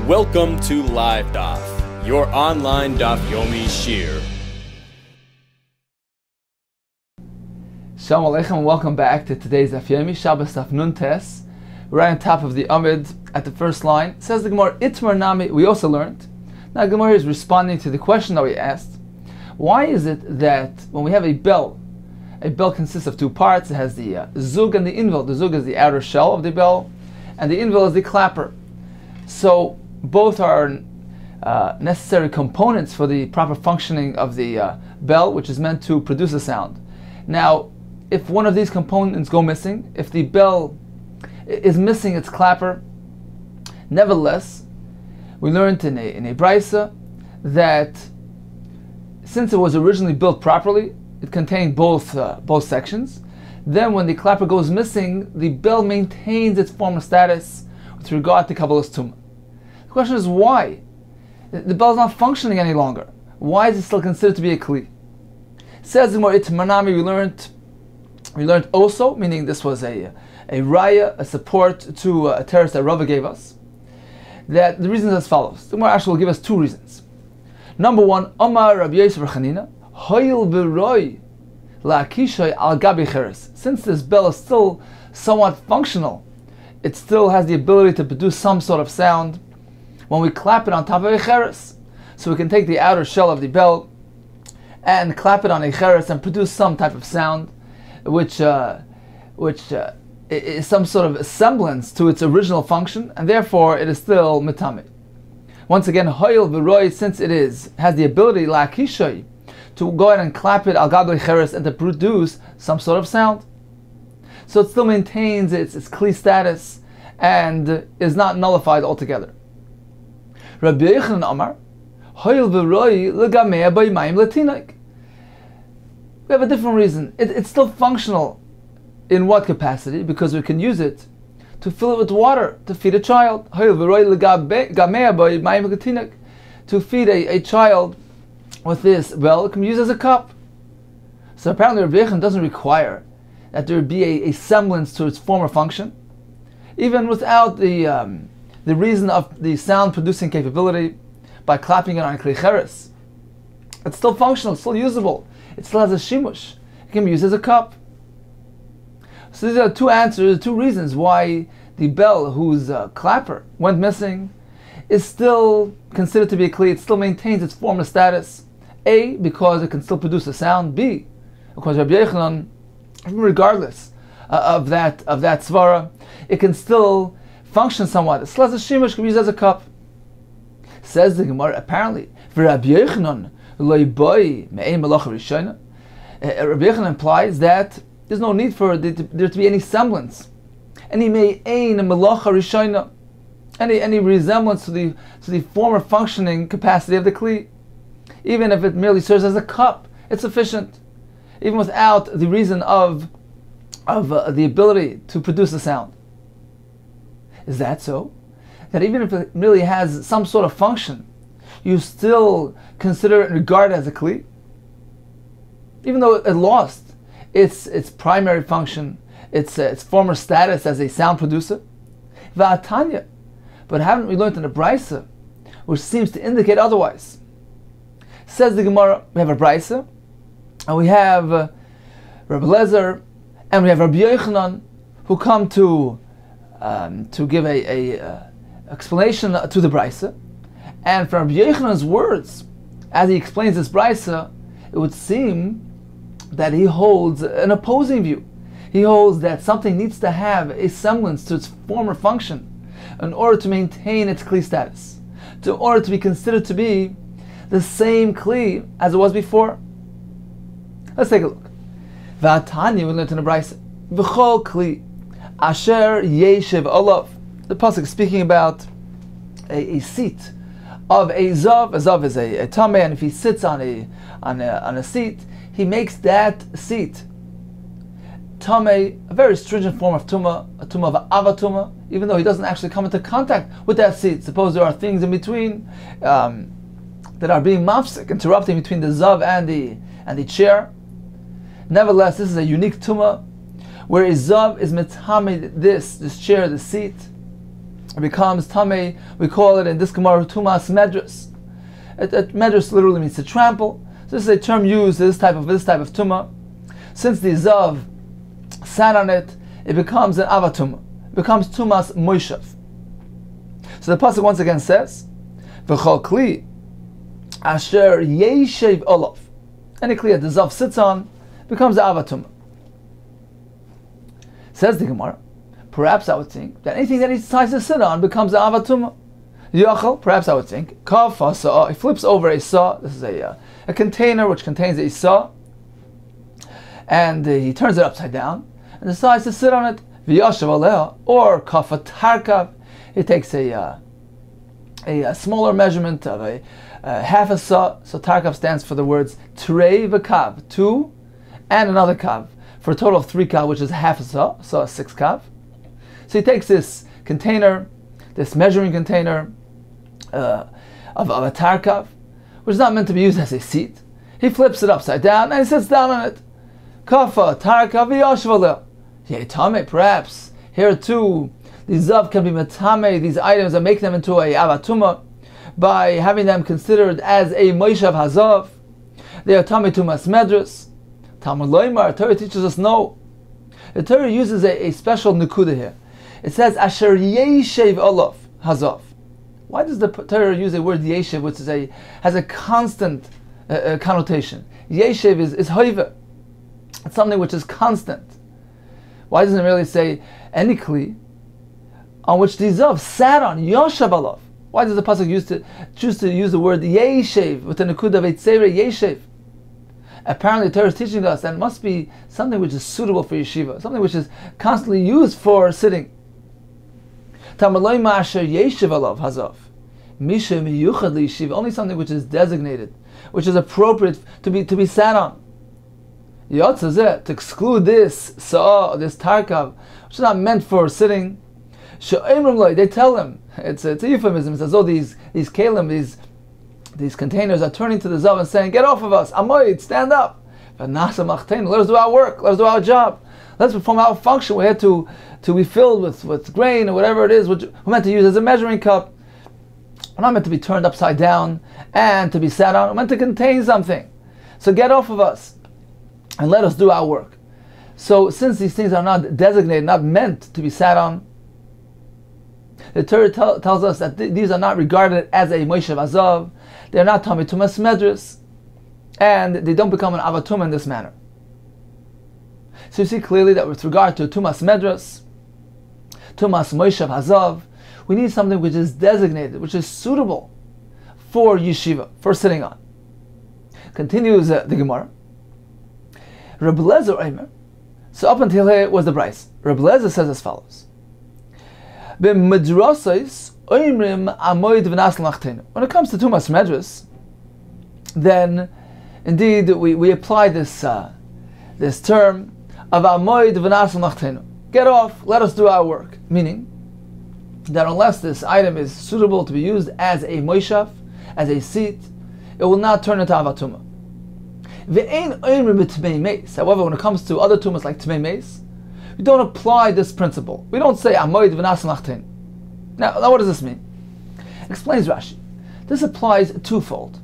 Welcome to Live Daf, your online Daf Yomi Shiur. Shalom Aleichem and welcome back to today's Daf Yomi Shabbos Daf invtes. Right on top of the Amid at the first line. Says the Gemara, Itmar Nami, we also learned. Now Gemara is responding to the question that we asked. Why is it that when we have a bell consists of two parts. It has the zug and the invel. The zug is the outer shell of the bell, and the invel is the clapper. So both are necessary components for the proper functioning of the bell, which is meant to produce a sound. Now, if one of these components go missing, if the bell is missing its clapper, nevertheless, we learned in a brisa that since it was originally built properly, it contained both sections. Then when the clapper goes missing, the bell maintains its former status with regard to Kabbalah's Tumah. The question is why? The bell is not functioning any longer. Why is it still considered to be a kli? Says the Gemara, Itmanami, we learned also, meaning this was a raya, a support to a teretz that Rava gave us, that the reasons as follows. The Gemara actually will give us two reasons. Number one, Omar Rabbi Yosef Chanina, Hoyil v'roi la'akishay al gabi cheres. Since this bell is still somewhat functional, it still has the ability to produce some sort of sound when we clap it on top of a cheres. So we can take the outer shell of the bell and clap it on a cheres and produce some type of sound, which is some sort of semblance to its original function, and therefore it is still mitame. Once again, hoyil v'roi, since it has the ability la'akishay to go ahead and clap it al gabi cheres and to produce some sort of sound, so it still maintains its kli status and is not nullified altogether. Rabbi Yochanan Amar, hoyil v'roi legamea b'mayim latinaik. We have a different reason. It's still functional. In what capacity? Because we can use it to fill it with water to feed a child. To feed a child with this bell, it can be used as a cup. So apparently Rabbi Yochanan doesn't require that there be a semblance to its former function, even without the reason of the sound producing capability by clapping it on a kli cheres. It's still functional, it's still usable, it still has a shimush, it can be used as a cup. So these are two answers, two reasons why the bell whose clapper went missing is still considered to be a kli. It still maintains its former status. A, because it can still produce a sound. B, because Rabbi Yochanan, regardless of that svara, it can still function somewhat. It still has a shimush, can be used as a cup. Says the Gemara, apparently, for Rabbi Yochanan, Rabbi Yochanan implies that there's no need for there to be any semblance, any melacha rishayna, any resemblance to the former functioning capacity of the kli. Even if it merely serves as a cup, it's sufficient, even without the reason of the ability to produce a sound. Is that so? That even if it merely has some sort of function, you still consider it and regard it as a kli, even though it lost its primary function, its former status as a sound producer. Va'atanya, but haven't we learned in the brisa, which seems to indicate otherwise? Says the Gemara, we have a brisa, and we have Rabbi Lezer, and we have Rabbi Yochanan, who come to give a explanation to the brisa. And from Rabbi Yochanan's words, as he explains this brisa, it would seem that he holds an opposing view. He holds that something needs to have a semblance to its former function in order to maintain its kli status, in order to be considered to be the same kli as it was before. Let's take a look. V'atanya, we learned in the brisa, v'chol kli asher yeshiv olav. The pasuk is speaking about a seat of a zav. A zav is a tameh, and if he sits on a seat, he makes that seat tameh, a very stringent form of tumah, a tumah of avatuma, even though he doesn't actually come into contact with that seat. Suppose there are things in between that are being mafsik, interrupting between the zav and the chair. Nevertheless, this is a unique tumah where a zav is metamed this chair, the seat, It becomes tamei. We call it in this Gemara tumas medras. Medras literally means to trample. So this is a term used this type of tuma. Since the zav sat on it, it becomes an avatuma. It becomes tumas moishav. So the pasuk once again says, "V'chol kli asher yeshev olav." Any kli that the zav sits on becomes the avatuma. Says the Gemara, perhaps I would think that anything that he decides to sit on becomes the avatuma. Yachal, perhaps I would think, kaf hasa, he flips over a saw. This is a container which contains a saw, and he turns it upside down and decides to sit on it. V'yashav aleha, or kaf tarkav, he takes a smaller measurement of a half a saw. So tarkav stands for the words trei v'kav, 2, and another kav, for a total of 3 kav, which is half a saw, so 6 kav. So he takes this container, this measuring container of a tarkav, which is not meant to be used as a seat. He flips it upside down and he sits down on it. Kafa tarkav v'yashvaleh. Tame, perhaps here too, the zav can be metame these items and make them into a avatuma by having them considered as a moishav hazav. They are tame tumas medras. Talmud Loimar, Torah teaches us no. The Torah uses a special nukuda here. It says asher yeshev olav hazav. Why does the Torah use the word yeshev, which has a constant connotation? Yeshev is hoiva. It's something which is constant. Why doesn't it really say any kli on which the zav sat on yoshav olav? Why does the pasuk choose to use the word yeshev with the nukuda of eitzera yeshev? Apparently, the Torah is teaching us that it must be something which is suitable for yeshiva, something which is constantly used for sitting. Only something which is designated, which is appropriate to be sat on. To exclude this tarkav, which is not meant for sitting. They tell him it's a euphemism. It's as though these kalim, these containers are turning to the zav and saying, "Get off of us, Amoid, stand up. Let us do our work. Let us do our job. Let's perform our function. We're here to be filled with grain or whatever it is, which we're meant to use as a measuring cup. We're not meant to be turned upside down and to be sat on. We're meant to contain something. So get off of us and let us do our work." So since these things are not designated, not meant to be sat on, the Torah tells us that these are not regarded as a moishav azav. They're not tamei tumas medras, and they don't become an avatuma in this manner. So you see clearly that with regard to tumas medras, tumas moishav hazav, we need something which is designated, which is suitable for yeshiva, for sitting on. Continues the Gemara. Reb Lezer Eimer. So up until here was the Bryce. Reb Lezer says as follows: When it comes to tumas medras, then indeed we apply this term of amoid v'nasl nachtenu. Get off, let us do our work. Meaning that unless this item is suitable to be used as a moishav, as a seat, it will not turn into avatuma. However, when it comes to other tumas like tmei meis, we don't apply this principle. We don't say amoid v'nasl nachtenu. Now what does this mean? Explains Rashi. This applies twofold.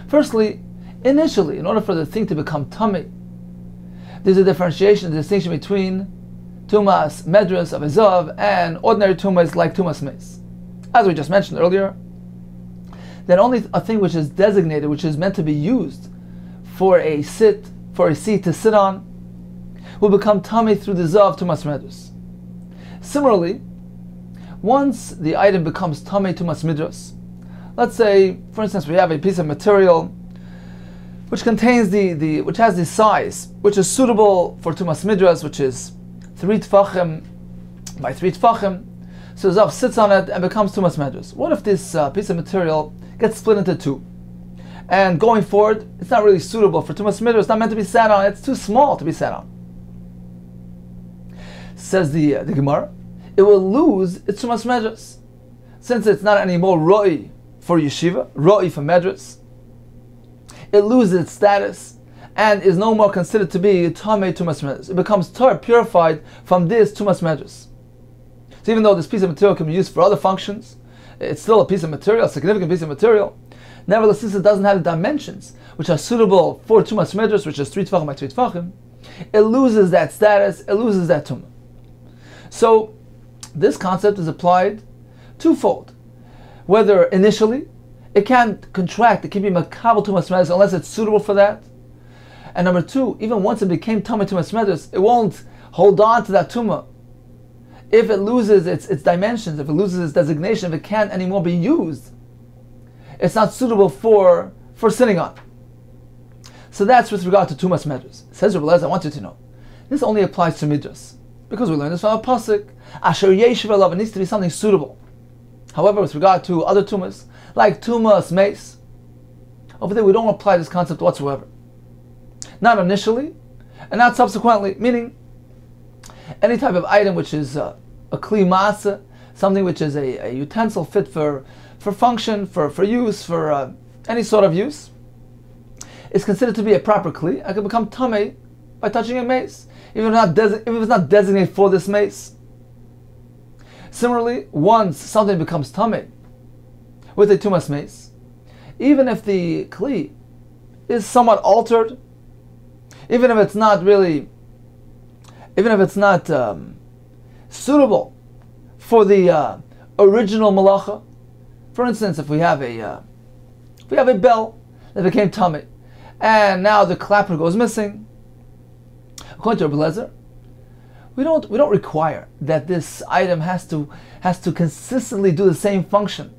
Firstly, initially, in order for the thing to become tummy, there's a differentiation, a distinction between tumas medras of a zav and ordinary tumas like tumas meis. As we just mentioned earlier, that only a thing which is designated, which is meant to be used for a seat to sit on, will become tummy through the zav tumas medras. Similarly, once the item becomes tummy tumas midras, let's say, for instance, we have a piece of material which contains which has the size which is suitable for tumas midras, which is 3 tfachim by 3 tfachim. So the zav sits on it and becomes tumas midras. What if this piece of material gets split into 2? And going forward, it's not really suitable for tumas midras. It's not meant to be sat on. It's too small to be sat on. Says the Gemara, it will lose its tumas medras, since it's not anymore roi for yeshiva, roi for medras. It loses its status and is no more considered to be tamei tumas medras. It becomes purified from this tumas medras. So even though this piece of material can be used for other functions, it's still a piece of material, a significant piece of material. Nevertheless, since it doesn't have the dimensions which are suitable for tumas midras, which is 3 tefachim by 3 tefachim, it loses that status, it loses that tumah. So this concept is applied twofold. Whether initially it can't contract, it can be makabel tumas midras unless it's suitable for that. And number two, even once it became tamei tumas midras, it won't hold on to that tumah. If it loses its dimensions, if it loses its designation, if it can't anymore be used, it's not suitable for sitting on. So that's with regard to tumas midras. Says Rebbe Eliezer, I want you to know, this only applies to midras, because we learned this from a pasuk. Asher yeshiv alav, it needs to be something suitable. However, with regard to other tumas, like tumas meis, over there we don't apply this concept whatsoever. Not initially, and not subsequently. Meaning, any type of item which is a kli masa, something which is a utensil fit for function, for use, for any sort of use, is considered to be a proper kli. I can become tamei by touching a mace, even if it's not designated for this mace. Similarly, once something becomes tamei with a tumas mace, even if the kli is somewhat altered, even if it's not suitable for the original malacha. For instance, if we have a bell that became tamei, and now the clapper goes missing, according to Rebbe Eliezer, we don't require that this item has to consistently do the same function,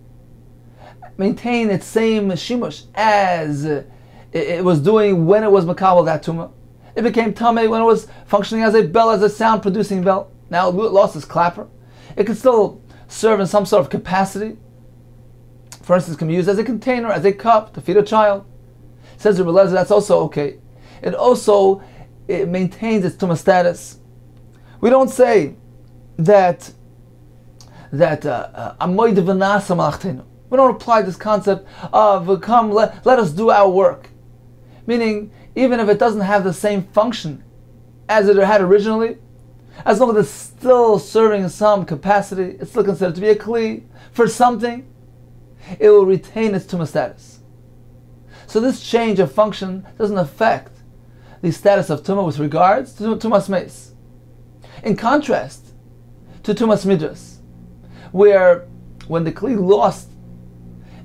maintain its same shimush as it was doing when it was makabel that tumah. It became tamei when it was functioning as a bell, as a sound-producing bell. Now it lost its clapper. It can still serve in some sort of capacity. For instance, it can be used as a container, as a cup to feed a child. Says Rebbe Eliezer, that's also okay. It maintains its tumah status. We don't say that amoid v'nasa malachtenu. We don't apply this concept of come, let us do our work. Meaning, even if it doesn't have the same function as it had originally, as long as it's still serving in some capacity, it's still considered to be a kli for something, it will retain its tumah status. So this change of function doesn't affect the status of tumah with regards to tumas meis. In contrast to tumas midras, where when the kli lost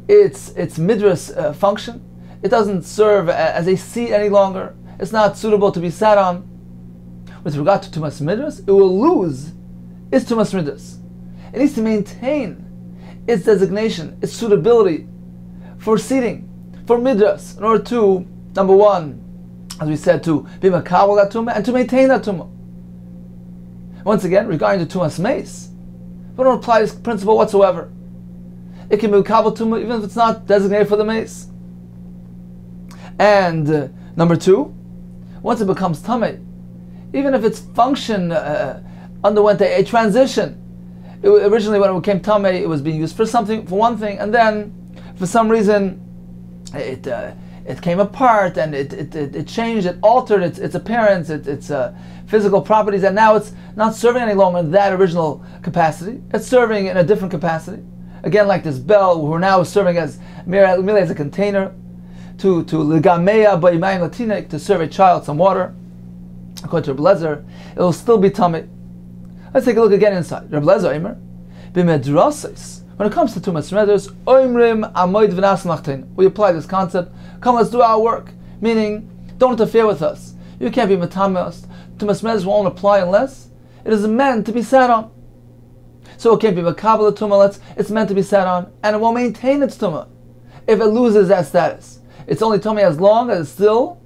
its midras function, it doesn't serve as a seat any longer. It's not suitable to be sat on. With regard to tumas midras, it will lose its tumas midras. It needs to maintain its designation, its suitability for seating, for midras, in order to, number one, as we said, to be makabel that tumah and to maintain that tumah. Once again, regarding to tumas meis, we don't apply this principle whatsoever. It can be makabel tumah even if it's not designated for the mace. And number two, once it becomes tamei, even if its function underwent a transition, originally when it became tamei, it was being used for one thing, and then for some reason it came apart and it changed, it altered its appearance, its physical properties, and now it's not serving any longer in that original capacity. It's serving in a different capacity. Again, like this bell, we're now serving as merely as a container to legameya b'yimayim latinik, to serve a child some water. According to Rebbe Eliezer, it will still be tamei. Let's take a look again inside. Rebbe Eliezer Omer, b'medrasos, when it comes to tumas midras, oimrim amoid v'nas malachtenu. We apply this concept. Come, let's do our work. Meaning, don't interfere with us. You can't be metamas. Tumas midras won't apply unless it is meant to be sat on. So it can't be makabel tumah. It's meant to be sat on, and it will maintain its tumah if it loses that status. It's only tamei as long as it's still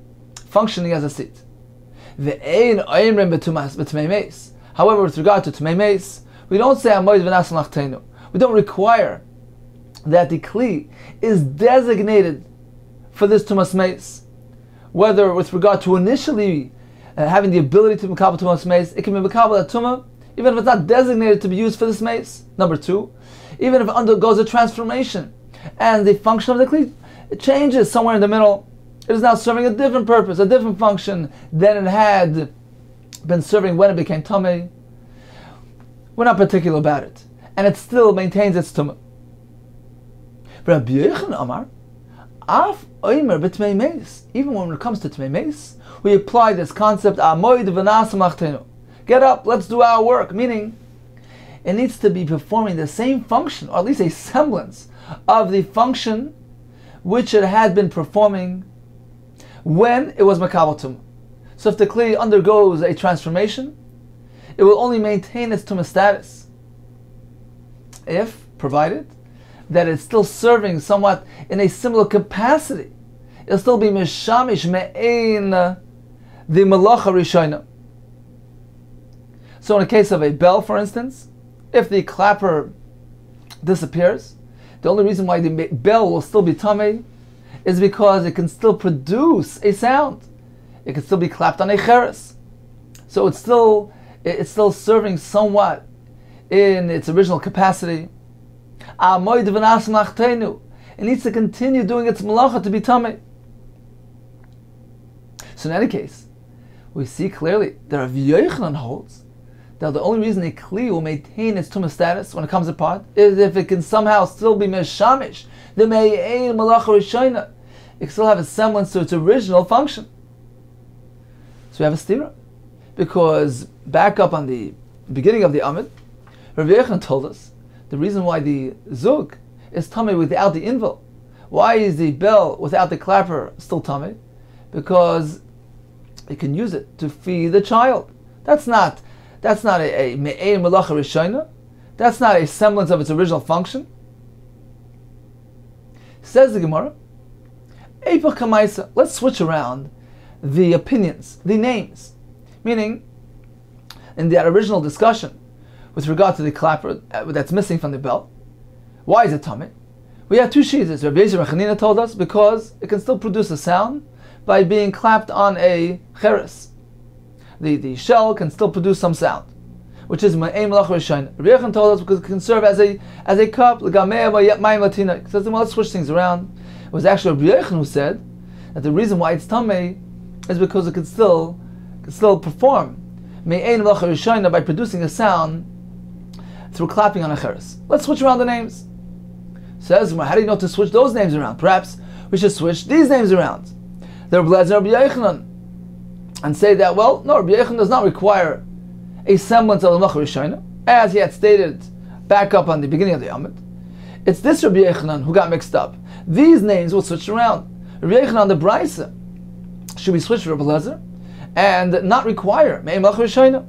functioning as a seat. However, with regard to tamei meis, we don't say amoid v'nas malachtenu. We don't require that the kli is designated for this tumas meis. Whether with regard to initially having the ability to makabel tumas meis, it can be makabel that tumah, even if it's not designated to be used for this meis. Number two, even if it undergoes a transformation and the function of the kli it changes somewhere in the middle, it is now serving a different purpose, a different function than it had been serving when it became tamei. We're not particular about it. And it still maintains its tumah. Rabbi Yochanan Amar, Af Omer b'tmei meis. Even when it comes to tmei meis, we apply this concept, Amoid v'nasa machtenu. Get up, let's do our work. Meaning, it needs to be performing the same function, or at least a semblance of the function which it had been performing when it was makabel tumah. So if the kli undergoes a transformation, it will only maintain its tumah status if, provided, that it's still serving somewhat in a similar capacity. It'll still be mishamish me'ein the malacha rishayna. So in the case of a bell, for instance, if the clapper disappears, the only reason why the bell will still be tamei is because it can still produce a sound. It can still be clapped on a cheres. So it's still serving somewhat in its original capacity. It needs to continue doing its malacha to be tamei. So in any case, we see clearly that Rav Yochanan holds that the only reason a kli will maintain its tumah status when it comes apart is if it can somehow still be meshamish, the me'ein malacha rishayna. It can still have a semblance to its original function. So we have a stira. Because back up on the beginning of the Amid, Rav Yochanan told us the reason why the zug is tamei without the invul. Why is the bell without the clapper still tamei? Because you can use it to feed the child. That's not a me'ein malacha rishayna. That's not a semblance of its original function. Says the Gemara, Eipach kamaisa. Let's switch around the opinions, the names. Meaning, in that original discussion with regard to the clapper that's missing from the bell, why is it tamei? We have two sheezes. Rabbi Yezir Chanina told us because it can still produce a sound by being clapped on a cheres. The shell can still produce some sound, which is ma'ein malacha rishayna. Rabbi Yochanan told us because it can serve as a cup. He says, well, let's switch things around. It was actually Rabbi Yochanan who said that the reason why it's tamei is because it can still perform me'ein malacha rishayna by producing a sound through clapping on a cheres. Let's switch around the names. Says, how do you know to switch those names around? Perhaps we should switch these names around. The Rabbi Lezer, Rabbi Yochanan, and say that, well, no, Rabbi Yochanan does not require a semblance of the malacha rishayna, as he had stated back up on the beginning of the Amid. It's this Rabbi Yochanan who got mixed up. These names will switch around. Rabbi Yochanan, the Braisa, should be switched to Rabbi Lezer and not require me'ein malacha rishayna.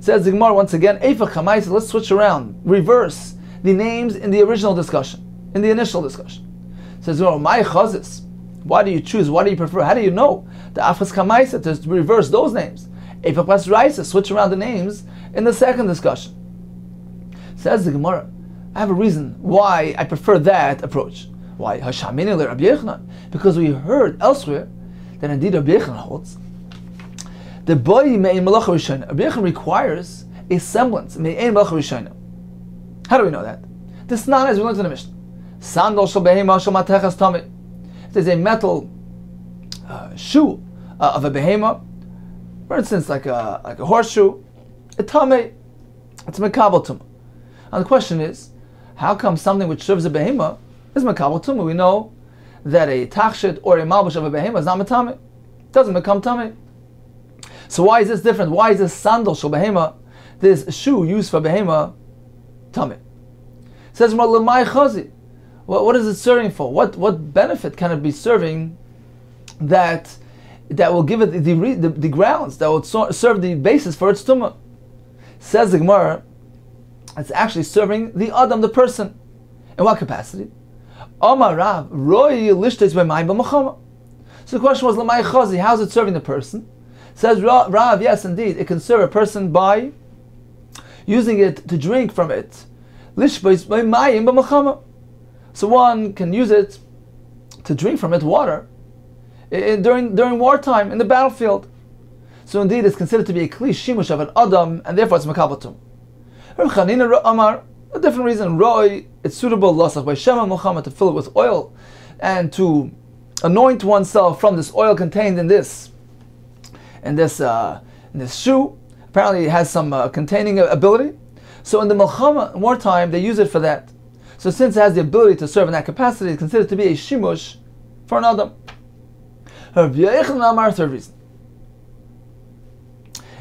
Says the Gemara once again, Eifach Chamaisa, let's switch around, reverse the names in the original discussion, in the initial discussion. Says the Gemara, my chazis, why do you choose, why do you prefer, how do you know the Afas Chamaisa to reverse those names? Eifach Pas Raisa, switch around the names in the second discussion. Says the Gemara, I have a reason why I prefer that approach. Why? Hashamini le Rabbi Yochanan, because we heard elsewhere that indeed Rabbi Yochanan holds the boy me'ein malacha rishayna. Rabbi Yochanan requires a semblance me'ein malacha rishayna. How do we know that? This not as we learned in the Mishnah. Sandal shel behema shel matechas tamei. If there's a metal shoe of a behema, for instance, like a horseshoe, it's tamei. It's makabel tumah. And the question is, how come something which serves a behema is makabel tumah? We know that a tachshit or a malbush of a behema is not matamei. It doesn't become tamei. So why is this different? Why is this sandal shel behema, this shoe used for behema, tamei? It says more lemay chazi. What is it serving for? What benefit can it be serving that will give it the grounds that will serve the basis for its tumah? Says the Gemara, it's actually serving the adam, the person. In what capacity? Omar Rav Roy lishtes b'mayim b'machama. So the question was lemay chazi. How is it serving the person? Says Rav, yes, indeed, it can serve a person by using it to drink from it. So one can use it to drink from it water during wartime in the battlefield. So indeed, it's considered to be a kli shimush of an adam, and therefore it's makabel tumah. Rav Chanina Amar, a different reason. Roy, it's suitable lasach by shema Muhammad to fill it with oil and to anoint oneself from this oil contained in this shoe. Apparently it has some containing ability, So in the Milchama, wartime, they use it for that. So since it has the ability to serve in that capacity, it's considered to be a shimush for an adam. Rabbi Yochanan Amar, third reason.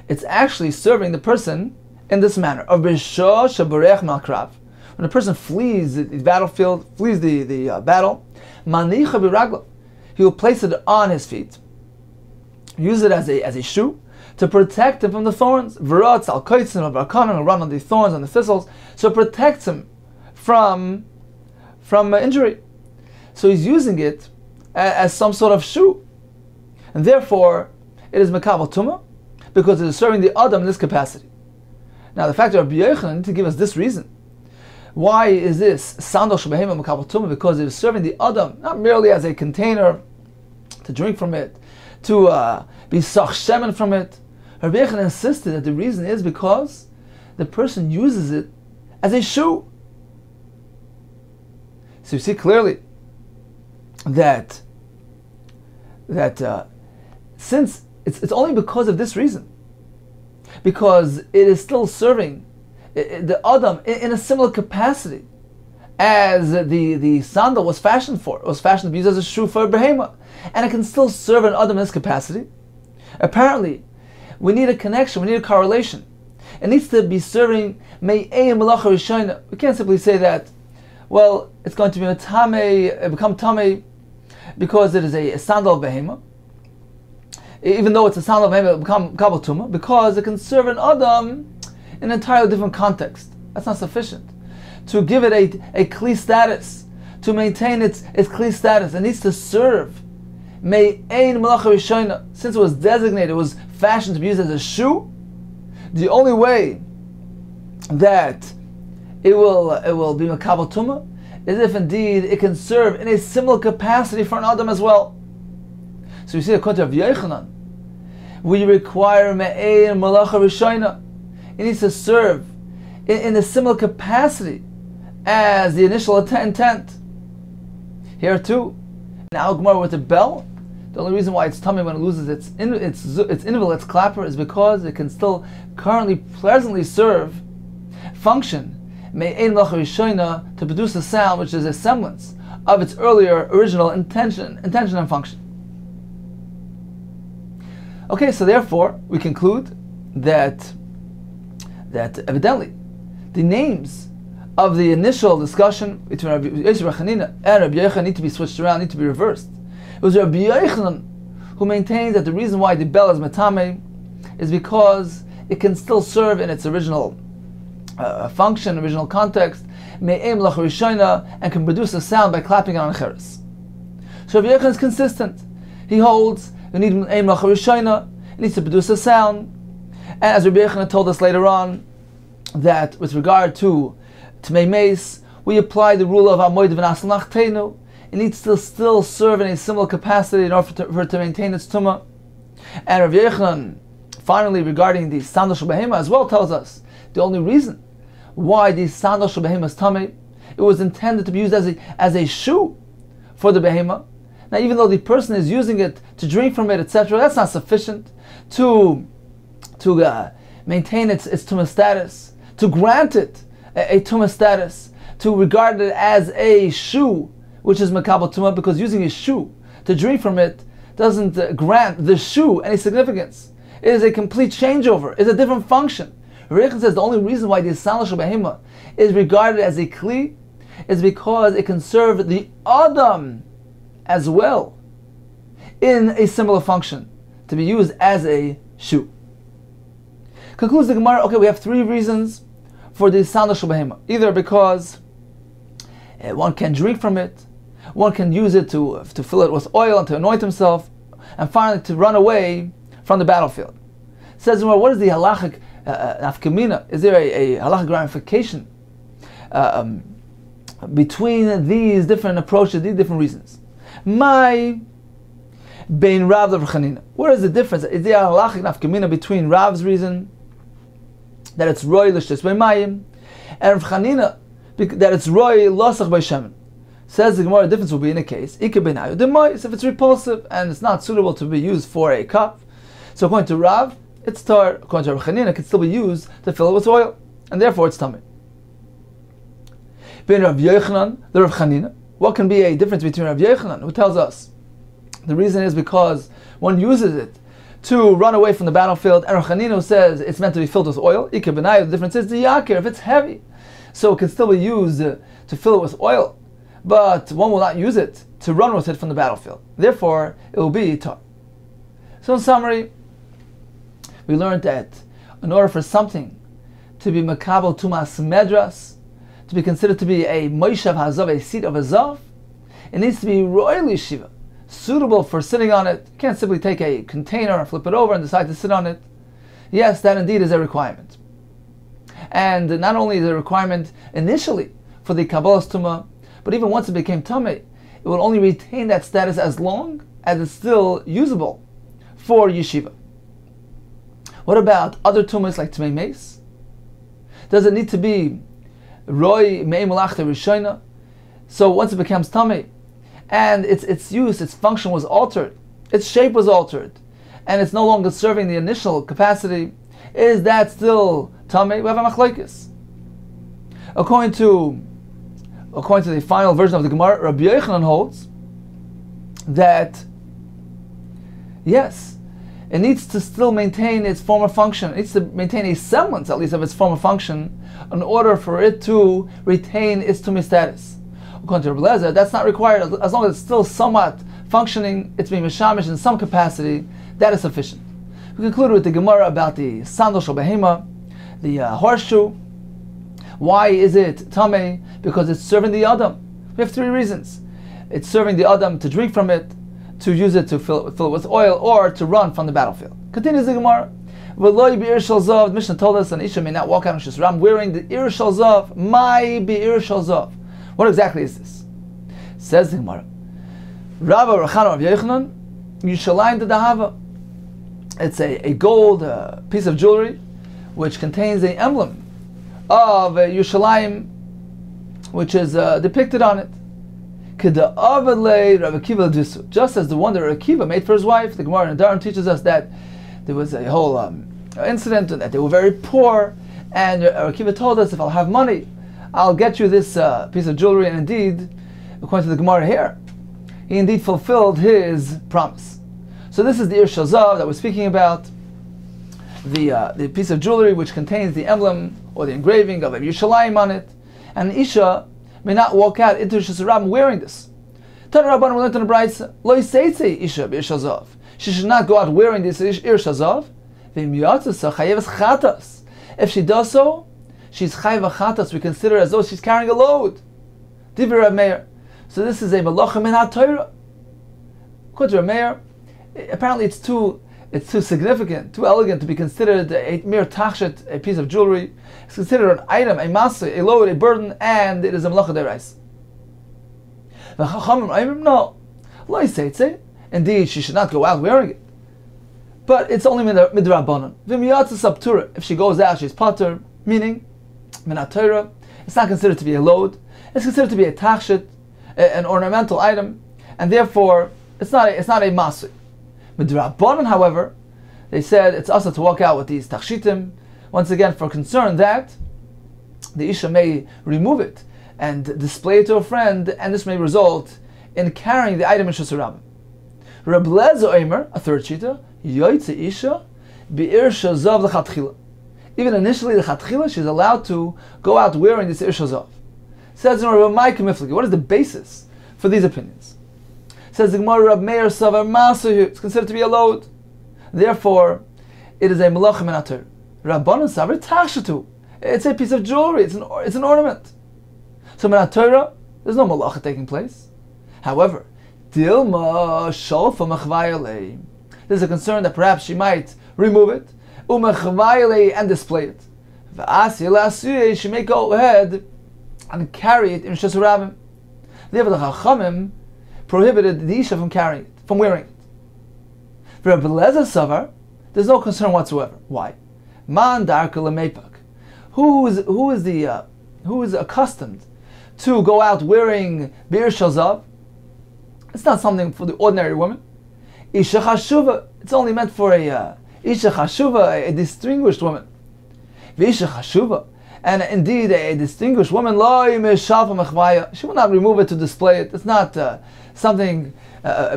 It's actually serving the person in this manner. When a person flees the battlefield, flees the battle, he will place it on his feet, use it as a shoe to protect him from the thorns. Run on the thorns and the thistles, so it protects him from injury. So he's using it as some sort of shoe, and therefore it is mekabel tumah because it is serving the adam in this capacity. Now the fact that Rabbi Yochanan need to give us this reason. Why is this sandal shebehema mekabel tumah? Because it is serving the adam not merely as a container to drink from it, to be sach shemen from it. Rabbi Yochanan insisted that the reason is because the person uses it as a shoe. So you see clearly that since it's only because of this reason, because it is still serving the Adam in a similar capacity as the sandal was fashioned for. It was fashioned to be used as a shoe for a behema, and it can still serve an Adam in this capacity. Apparently, we need a connection, we need a correlation. It needs to be serving me'ei malacha rishayna. We can't simply say that, well, it's going to be become tamei because it is a sandal of behema. Even though it's a sandal of behema, it will become kabel tumah because it can serve an adam in an entirely different context. That's not sufficient. To give it a kli status, to maintain its kli status, it needs to serve me'ein malacha rishayna. Since it was designated, it was fashioned to be used as a shoe, the only way that it will be makabel tumah is if indeed it can serve in a similar capacity for an adam as well. So you see, according to Rabbi Yochanan, we require me'ein malacha rishayna. It needs to serve in a similar capacity as the initial intent. Here too, now Gemara with the bell. The only reason why it's tummy when it loses its inval, its clapper, is because it can still currently pleasantly function me'ein malacha rishayna, to produce a sound which is a semblance of its earlier original intention and function. Okay, so therefore we conclude that evidently the names of the initial discussion between Rabbi Hanina and Rabbi Yochanan need to be switched around, need to be reversed. It was Rabbi Yochanan who maintained that the reason why the bell is metame is because it can still serve in its original function, original context, me'ein malacha rishayna, and can produce a sound by clapping it on a cheres. So Rabbi Yochanan is consistent. He holds you need me'ein malacha rishayna, it needs to produce a sound. And as Rabbi Yochanan told us later on, that with regard to Tmei Meis, we apply the rule of Amoid v'Nasal Nachtenu. It needs to still serve in a similar capacity in order for it to maintain its tumah. And Rabbi Yochanan, finally, regarding the sandal shel behema as well, tells us the only reason why the sandal shel behema is tamei, it was intended to be used as a shoe for the behema. Now, even though the person is using it to drink from it, etc., that's not sufficient to maintain its tumah status, to grant it a tumah status, to regard it as a shoe, which is makabel tumah, because using a shoe to drink from it doesn't grant the shoe any significance. It is a complete changeover. It's a different function. Rechan says the only reason why the sandal shel behema is regarded as a kli is because it can serve the adam as well in a similar function, to be used as a shoe. Concludes the Gemara, okay, we have three reasons for the sandal shel behema. Either because one can drink from it, one can use it to fill it with oil and to anoint himself, and finally to run away from the battlefield. It says, what is the halachic nafkamina? Is there a halachic ramification between these different approaches, these different reasons? My bein Rav Rav Chanina. What is the difference? Is there a halachic nafkamina between Rav's reason that it's roy l'shtes b'mayim, and Rav Chanina that it's roy losach b'shemen? Says the Gemara, the difference will be in a case if it's repulsive and it's not suitable to be used for a cup. So according to Rav, it's tar. According to Rav Chanina, it can still be used to fill it with oil. and therefore it's tummy. Ben Rav Yochanan, the Rav Chanina. What can be a difference between Rav Yochanan, who tells us the reason is because one uses it to run away from the battlefield, and Rav Chanina, who says it's meant to be filled with oil. Ika Benai, the difference is the yakir, if it's heavy, so it can still be used to fill it with oil, but one will not use it to run with it from the battlefield. Therefore, it will be tar. So in summary, we learned that in order for something to be makabel tumas medras, to be considered to be a moishav hazav, a seat of a zav, it needs to be royally shiva, suitable for sitting on it. You can't simply take a container and flip it over and decide to sit on it. Yes, that indeed is a requirement. And not only is it a requirement initially for the kabbalas tumah, but even once it became tameh, it will only retain that status as long as it's still usable for yeshiva. What about other tumas like Tmei Meis? Does it need to be Roy Mei Malachta Rishona? So once it becomes Tameh, and its use, its function was altered, its shape was altered, and it's no longer serving the initial capacity, is that still Tameh? We have a machlokes. According to the final version of the Gemara, Rabbi Yochanan holds that yes, it needs to still maintain its former function. It needs to maintain a semblance, at least, of its former function in order for it to retain its tummy status. According to Rabbi Lezer, that's not required. As long as it's still somewhat functioning, it's being mishamish in some capacity, that is sufficient. We conclude with the Gemara about the sandal shel behema, the horseshoe. Why is it tameh? Because it's serving the Adam. We have three reasons. It's serving the Adam to drink from it, to use it to fill it with oil, or to run from the battlefield. Continues the Gemara. The Mishnah told us an Isha may not walk out in Shusram wearing the Ir Shal Zav. My Be'ir Shal Zav. What exactly is this? Says the Gemara. Rabba Rachana of Yochanan, Yushalayim the Dahava. It's a gold piece of jewelry which contains the emblem of Yushalayim, which is depicted on it. Just as the one that Rav Akiva made for his wife. The Gemara in Dharam teaches us that there was a whole incident and that they were very poor, and Rav Akiva told us, if I'll have money, I'll get you this piece of jewelry. And indeed, according to the Gemara here, he indeed fulfilled his promise. So this is the Ir Shal Zav that we're speaking about, the piece of jewelry which contains the emblem or the engraving of Yerushalayim on it, and Isha may not walk out into Shusram wearing this. Tan Rabban learned in the Brayso, Lo Yiseitze Isha Be'ir Shal Zav. She should not go out wearing this Ir Shal Zav. If she does so, she's chayav chatas. We consider it as though she's carrying a load. Divrei Rav Meir. So this is a malacha min haTorah. According to Rav Meir, apparently it's too significant, too elegant to be considered a mere tachshet, a piece of jewelry. It's considered an item, a masa, a load, a burden, and it is a malacha deraisa. The Chachamim no, lo yiseitze. Indeed, she should not go out wearing it. But it's only midrabanan. V'miyatza sabtura. If she goes out, she's pater, meaning min haTorah. It's not considered to be a load. It's considered to be a tachshet, an ornamental item, and therefore it's not a masa. Midrabanan, however, they said it's also to walk out with these tachshitim, once again for concern that the Isha may remove it and display it to a friend, and this may result in carrying the item in Shusram. Reb Lezer Omer, a third shita, Yoitze Isha Be'ir Shal Zav l'chatchila. Even initially, the chatchila, she's allowed to go out wearing this Ir Shal Zav. Says in Rabbi Micah Miflagi, what is the basis for these opinions? Says the Gemara, Rab Meir Savar Masahu, it's considered to be a load. Therefore, it is a malacha min haTorah. Rabbanan Savar Tachshatu. It's a piece of jewelry, it's an ornament. So min haTorah, there's no malacha taking place. However, Dilma Shalfa Machvayalei. There's a concern that perhaps she might remove it, Umachvayalei, and display it. V'asi she may go ahead and carry it in Shusram. Therefore, the Chachamim prohibited the Isha from carrying it, from wearing it. For Rabbi Lezer Savar, there's no concern whatsoever. Why? Man darka lemeipak. Who is accustomed to go out wearing Bir Shal Zav? It's not something for the ordinary woman. Isha Chashuva, it's only meant for a Isha Chashuva, a distinguished woman. Isha Chashuva, And indeed, a distinguished woman, she will not remove it to display it. It's not something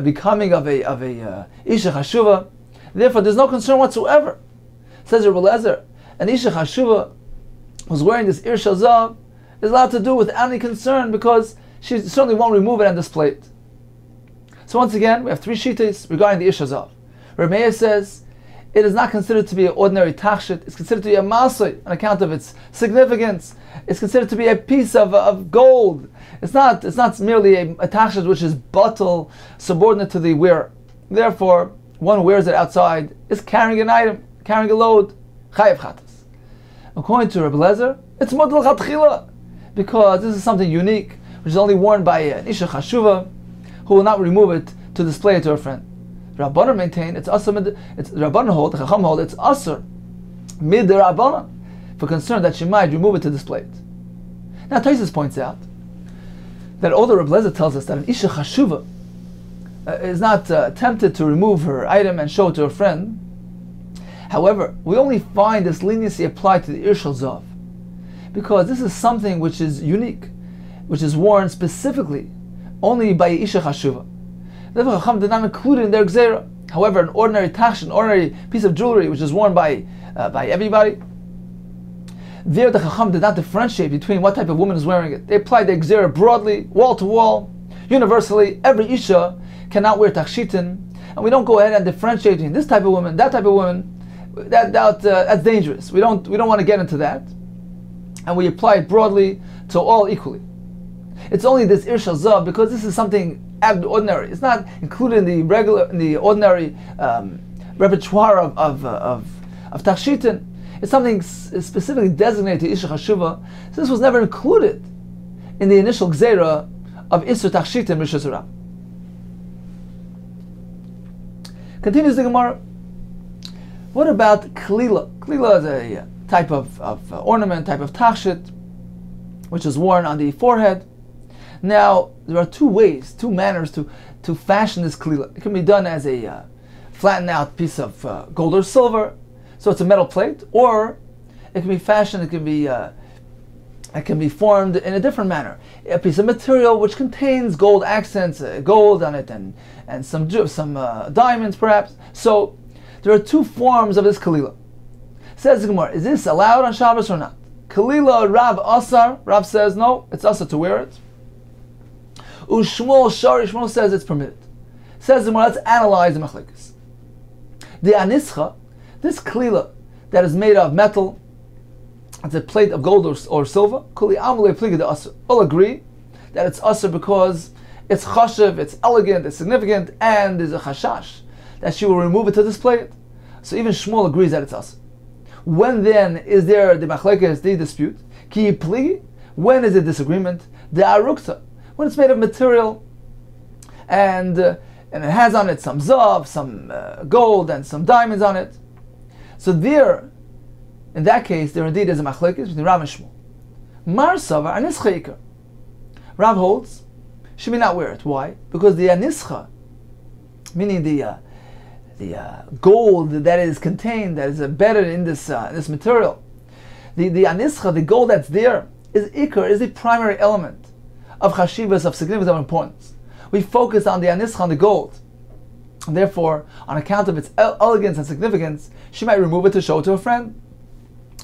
becoming of a isha chashuva. Therefore, there's no concern whatsoever. Says Rebbe Lezer, an isha chashuva who's wearing this ir shazav is allowed to do without any concern because she certainly won't remove it and display it. So once again, we have three shittas regarding the ir shazav. Rebbe Meir says it is not considered to be an ordinary tachshit. It's considered to be a masay on account of its significance. It's considered to be a piece of gold. It's not merely a tachshit which is batal, subordinate to the wearer. Therefore, one who wears it outside is carrying an item, carrying a load. Chayav chatas. According to Rebbe Lezer, it's model chatchila because this is something unique, which is only worn by an isha chashuva who will not remove it to display it to her friend. Rabbanan maintain it's asur. It's Rabbanan hold, the Chacham hold, it's asur mid Rabbanan for concern that she might remove it to display it. Now Taisus points out that although Rebbe Lezer tells us that an isha chashuva is not tempted to remove her item and show it to her friend, however, we only find this leniency applied to the ir shazav because this is something which is unique, which is worn specifically only by isha chashuva. Therefore, Chacham did not include it in their gzera. However, an ordinary tachsh, an ordinary piece of jewelry which is worn by everybody, there the Chacham did not differentiate between what type of woman is wearing it. They applied the gzera broadly, wall to wall, universally. Every isha cannot wear tachshitin, and we don't go ahead and differentiate between this type of woman, that type of woman. That's dangerous. We don't want to get into that, and we apply it broadly to all equally. It's only this ir shazav because this is something ordinary. It's not included in the ordinary repertoire of tachshitin. It's something specifically designated to isha chashuva. So this was never included in the initial gzera of isur tachshitin rishus harab. Continues the Gemara. What about klila? Klila is a type of ornament, type of tachshit, which is worn on the forehead. Now, there are two manners to fashion this klila. It can be done as a flattened out piece of gold or silver, so it's a metal plate, or it can be fashioned, it can be formed in a different manner. A piece of material which contains gold accents, gold on it, and some diamonds perhaps. So, there are two forms of this kalila. Says the Gemara, is this allowed on Shabbos or not? Kalila Rav Asar, Rav says no, it's asar to wear it. Ushmuel Shari, Shmuel says it's permitted. Says the Gemara, let's analyze the machlekes. The anischa, this kalila that is made of metal, it's a plate of gold or silver, kuli amalei pliga de asar. All agree that it's asar because it's chashiv, it's elegant, it's significant, and there's a chashash that she will remove it to display it. So even Shmuel agrees that it's asr. When then is there the machlekes, the dispute? Ki pligi? When is the disagreement? The arukta, when it's made of material and it has on it some zav, some gold, and some diamonds on it. So there, in that case, there indeed is a machlekes between Rav and Shmuel. Mar savar anischa ikar. Rav holds she may not wear it. Why? Because the anischa, meaning the gold that is contained, that is embedded in this material, the anischa, the gold that's there, is ikar, is the primary element of chashivas, of significance, of importance. We focus on the anischa, on the gold. And therefore, on account of its elegance and significance, she might remove it to show it to a friend.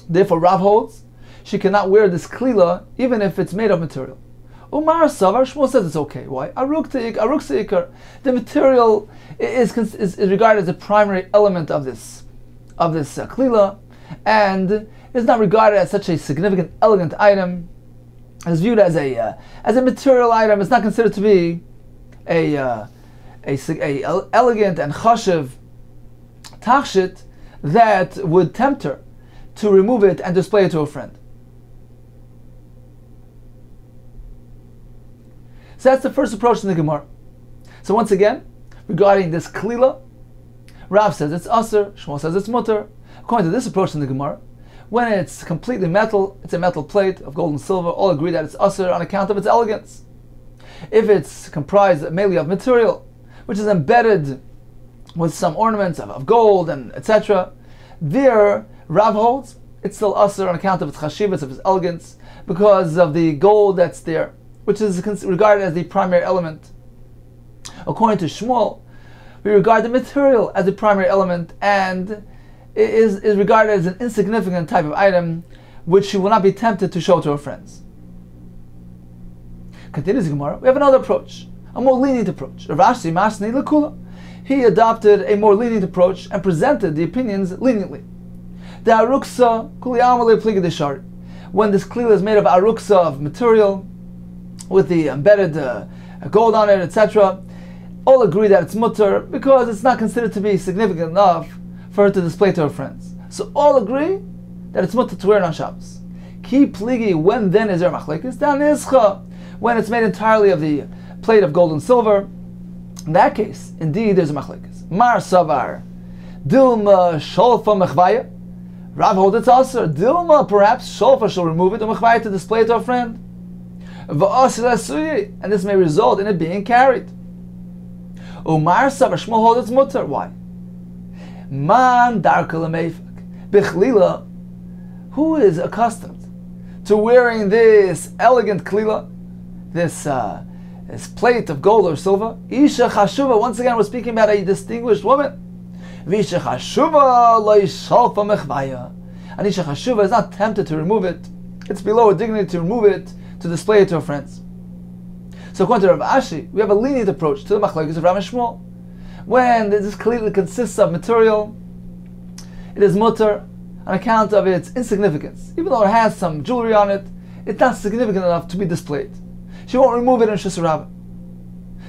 Therefore, Rav holds she cannot wear this klila even if it's made of material. Umar Savar, Shmuel says it's okay. Why? Aruk ikar. The material is regarded as the primary element of this klila, and is not regarded as such a significant, elegant item. It's viewed as a material item. It's not considered to be a elegant and chashiv tachshit that would tempt her to remove it and display it to a friend. So that's the first approach in the Gemara. So once again, regarding this klila, Rav says it's asr, Shmuel says it's mutter. According to this approach in the Gemara, when it's completely metal, it's a metal plate of gold and silver, all agree that it's asr on account of its elegance. If it's comprised mainly of material, which is embedded with some ornaments of gold and etc., there Rav holds it's still usher on account of its chashivas, of its elegance, because of the gold that's there, which is regarded as the primary element. According to Shmuel, we regard the material as the primary element, and it is regarded as an insignificant type of item which she will not be tempted to show to her friends. Continues the Gemara, we have another approach, a more lenient approach. Rav Ashi Masni Lekula. He adopted a more lenient approach and presented the opinions leniently. The aruksa kuli amale pliga deshari. When this klila is made of aruksa, of material, with the embedded gold on it, etc., all agree that it's mutter because it's not considered to be significant enough for her to display to her friends. So all agree that it's mutter to wear it on Shabbos. Ki pligi, when then is there machlekes? Dan ischa, when it's made entirely of the plate of gold and silver. In that case, indeed, there's a machlekes. Mar savar, dilma sholfa mechvaya. Rav holds it's also dilma, perhaps sholfa shall remove it, or mechvaya to display it to a friend. And this may result in it being carried. Umar savar, Shmuel holds it's mutter. Why? Man darka lemeifak bichlila, who is accustomed to wearing this elegant klila, this plate of gold or silver. Isha chashuva, once again we're speaking about a distinguished woman. Visha chashuva lo yishalfa mechvaya. And Isha chashuva is not tempted to remove it. It's below her dignity to remove it, to display it to her friends. So according to Rav Ashi, we have a lenient approach to the machlokes of Rav and Shmuel. When this clearly consists of material, it is mutter on account of its insignificance. Even though it has some jewelry on it, it's not significant enough to be displayed. She won't remove it in Shusarabah.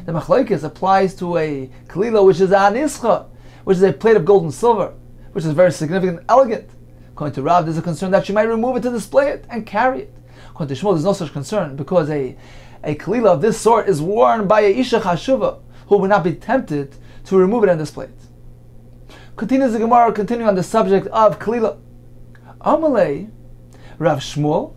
The machlokes applies to a kalila which is an ischa, which is a plate of gold and silver, which is very significant and elegant. According to Rav, there's a concern that she might remove it to display it and carry it. According to Shmuel, there's no such concern because a kalila of this sort is worn by a isha chashuva who would not be tempted to remove it and display it. Continues the Gemara, continuing on the subject of kalila. Amalei, Rav Shmuel,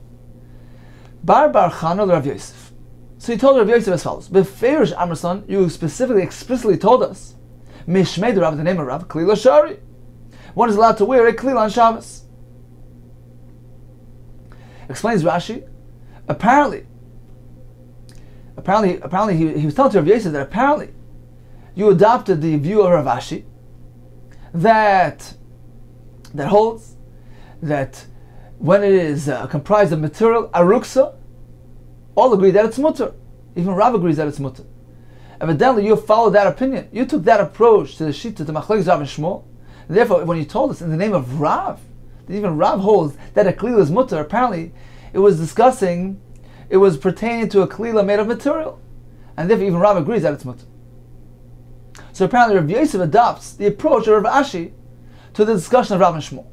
Bar Chana Rav Yosef. So he told Rav Yosef as follows: Beferish Amerson, you specifically, explicitly told us, Mishmei Rav, the name of Rav, Klila Shari. One is allowed to wear a klila on Shabbos. Explains Rashi. Apparently he was telling to Rav Yosef that apparently you adopted the view of Rav Ashi that holds that when it is comprised of material aruksa, all agree that it's mutter. Even Rav agrees that it's mutter. Evidently, you followed that opinion. You took that approach to the shita, to machlokes Rav and Shmuel. Therefore, when you told us in the name of Rav, even Rav holds that a klila is mutter, apparently it was pertaining to a klila made of material. And therefore, even Rav agrees that it's mutter. So apparently, Rav Yosef adopts the approach of Rav Ashi to the discussion of Rav and Shmuel.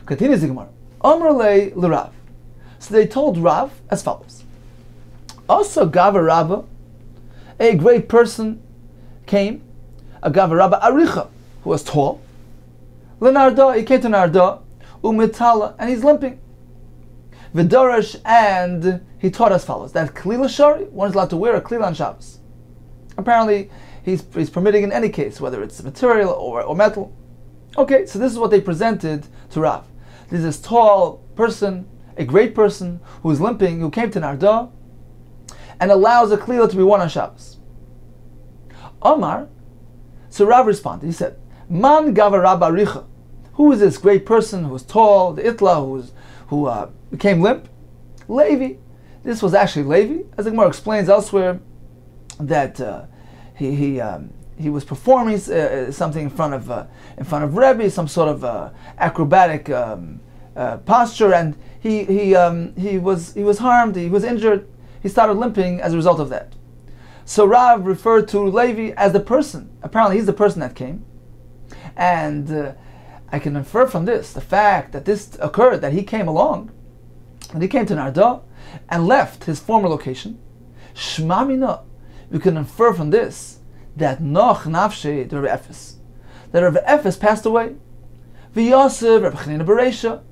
Continues the Gemara. Amar le Rav. So they told Rav as follows. Also, Gava Rabba, a great person, came, a Gava Rabba Aricha, who was tall. Lenarda, he came to Narda, Umitala, and he's limping. Vidarash, and he taught as follows, that Klila Shari, one is allowed to wear a Klila on Shabbos. Apparently, he's permitting in any case, whether it's material or metal. Okay, so this is what they presented to Rav. This is tall person, a great person who is limping, who came to Narda, and allows a klila to be worn on Shabbos. Omar, so Rav responded, he said, Man gava Rabba Aricha, who is this great person who is tall, the Itla, who became limp? Levi. This was actually Levi, as the Gemara explains elsewhere, that he was performing something in front of Rebbe, some sort of acrobatic posture, and he was harmed, he was injured, he started limping as a result of that. So Rav referred to Levi as the person. Apparently he's the person that came. And I can infer from this, the fact that this occurred, that he came along, and he came to Narda, and left his former location. Shmamina, we can infer from this, that Noch Nafshe, the Rav Efes, that Rav Efes passed away. V'Yosef, Rav Chanina Bereisha,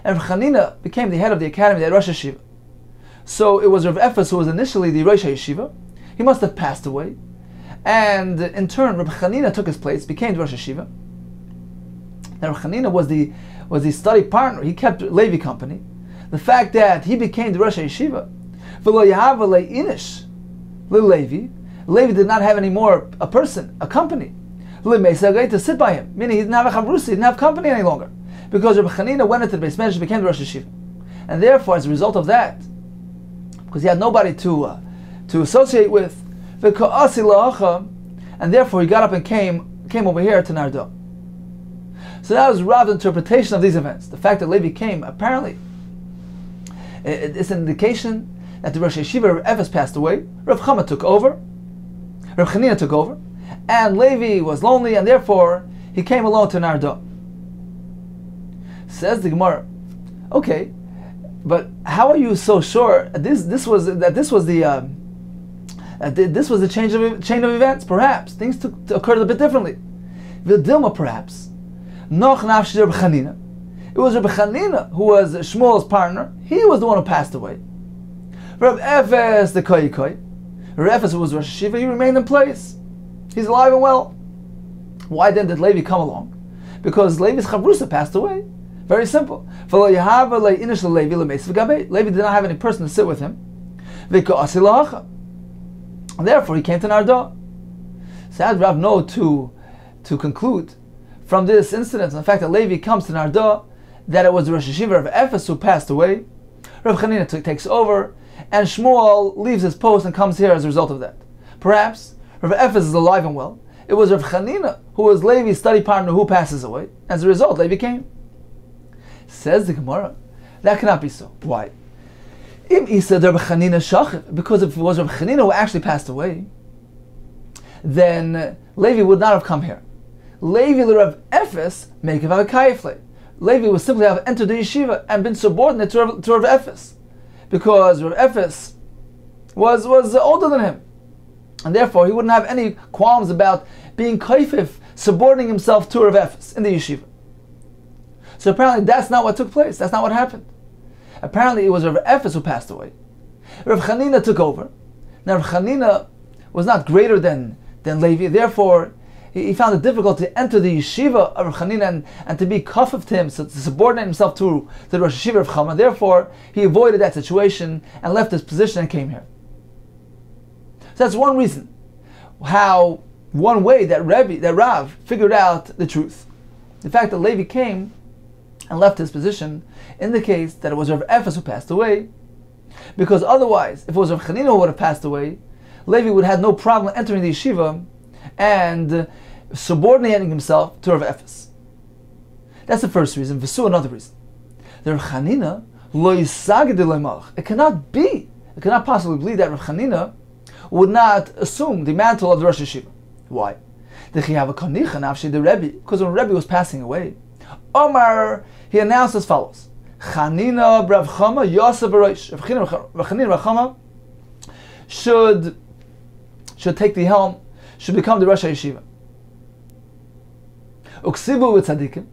and Rav Chanina became the head of the academy at Rosh Hashiva. So it was Rav Efes who was initially the Rosh Hashiva. He must have passed away, and in turn Rav Chanina took his place, became the Rosh Hashiva. Now Rav Chanina was was his study partner. He kept Levi company. The fact that he became the Rosh Yeshiva, Levi did not have any more a person, a company, to sit by him. Meaning he didn't have a chavrusa, he didn't have company any longer, because Rabbi Chanina went into the Beis Medrash and became the Rosh Yeshiva, and therefore, as a result of that, because he had nobody to associate with, and therefore he got up and came over here to Nardo. So that was Rav's interpretation of these events. The fact that Levi came, apparently, it's an indication that the Rosh Yeshiva Rav Efes passed away, Rav Chama took over, Rav Chanina took over, and Levi was lonely, and therefore he came alone to Nardo. Says the Gemara, okay, but how are you so sure this was the chain of events? Perhaps things occurred a bit differently. V'dilma, perhaps. Noch nafshi Rabbi Chanina. It was Rabbi Chanina who was Shmuel's partner. He was the one who passed away. Rav Efes the Koi. Rav Efes, who was Rosh Yeshiva, he remained in place. He's alive and well. Why then did Levi come along? Because Levi's chavrusa passed away. Very simple. Levi did not have any person to sit with him. And therefore he came to Nardo. So how did Rav know to conclude from this incident, and the fact that Levi comes to Nardo, that it was the Rosh Yeshiva of Efes who passed away? Rav Chanina takes over, and Shmuel leaves his post and comes here as a result of that. Perhaps Rav Efes is alive and well. It was Rav Chanina, who was Levi's study partner, who passes away. As a result, Levi came. Says the Gemara, that cannot be so. Why? Because if it was Rav Chanina who actually passed away, then Levi would not have come here. Levi Rav Efes make a kayifle. Levi would simply have entered the yeshiva and been subordinate to Rav Efes, because Rav Efes was older than him, and therefore he wouldn't have any qualms about being kaifif, subordinating himself to Rav Efes in the yeshiva. So apparently that's not what took place. That's not what happened. Apparently it was Rav Efes who passed away. Rav Chanina took over. Now Rav Chanina was not greater than Levi, therefore he found it difficult to enter the yeshiva of Rav Chanina and to be kafif to him, so to subordinate himself to the Rosh Yeshiva of Chama. Therefore, he avoided that situation and left his position and came here. So that's one reason, one way that Rav figured out the truth. The fact that Levi came and left his position indicates that it was Rav Efes who passed away, because otherwise, if it was Rav Chanina who would have passed away, Levi would have had no problem entering the yeshiva and subordinating himself to Rav Efes. That's the first reason. V'su, another reason. The Rav Chanina lo yisagid l'malach. It cannot possibly be that Rav Chanina would not assume the mantle of the Rosh Yeshiva. Why? Because when Rebbe was passing away, Omar, he announced as follows: Chanina Rav Chama Yosef Barosh. Rav Chanina Rav Chama should take the helm, should become the Rosh Yeshiva. Uksibu with tzaddikim,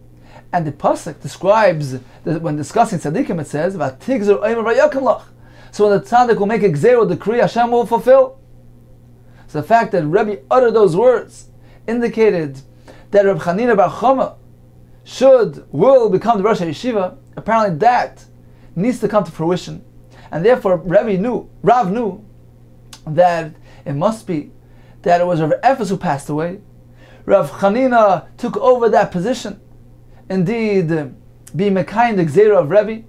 and the pasuk describes that when discussing tzaddikim, it says "Vatigzer oimer vayakim lach." So when the tzaddik will make a gzera decree, Hashem will fulfill. So the fact that Rebbe uttered those words indicated that Rav Chanina Bar Chama will become the Rosh Yeshiva. Apparently that needs to come to fruition, and therefore Rav knew that it must be that it was Rav Efes who passed away. Rav Chanina took over that position, indeed being Mekayim the Gzeira of Rebbe,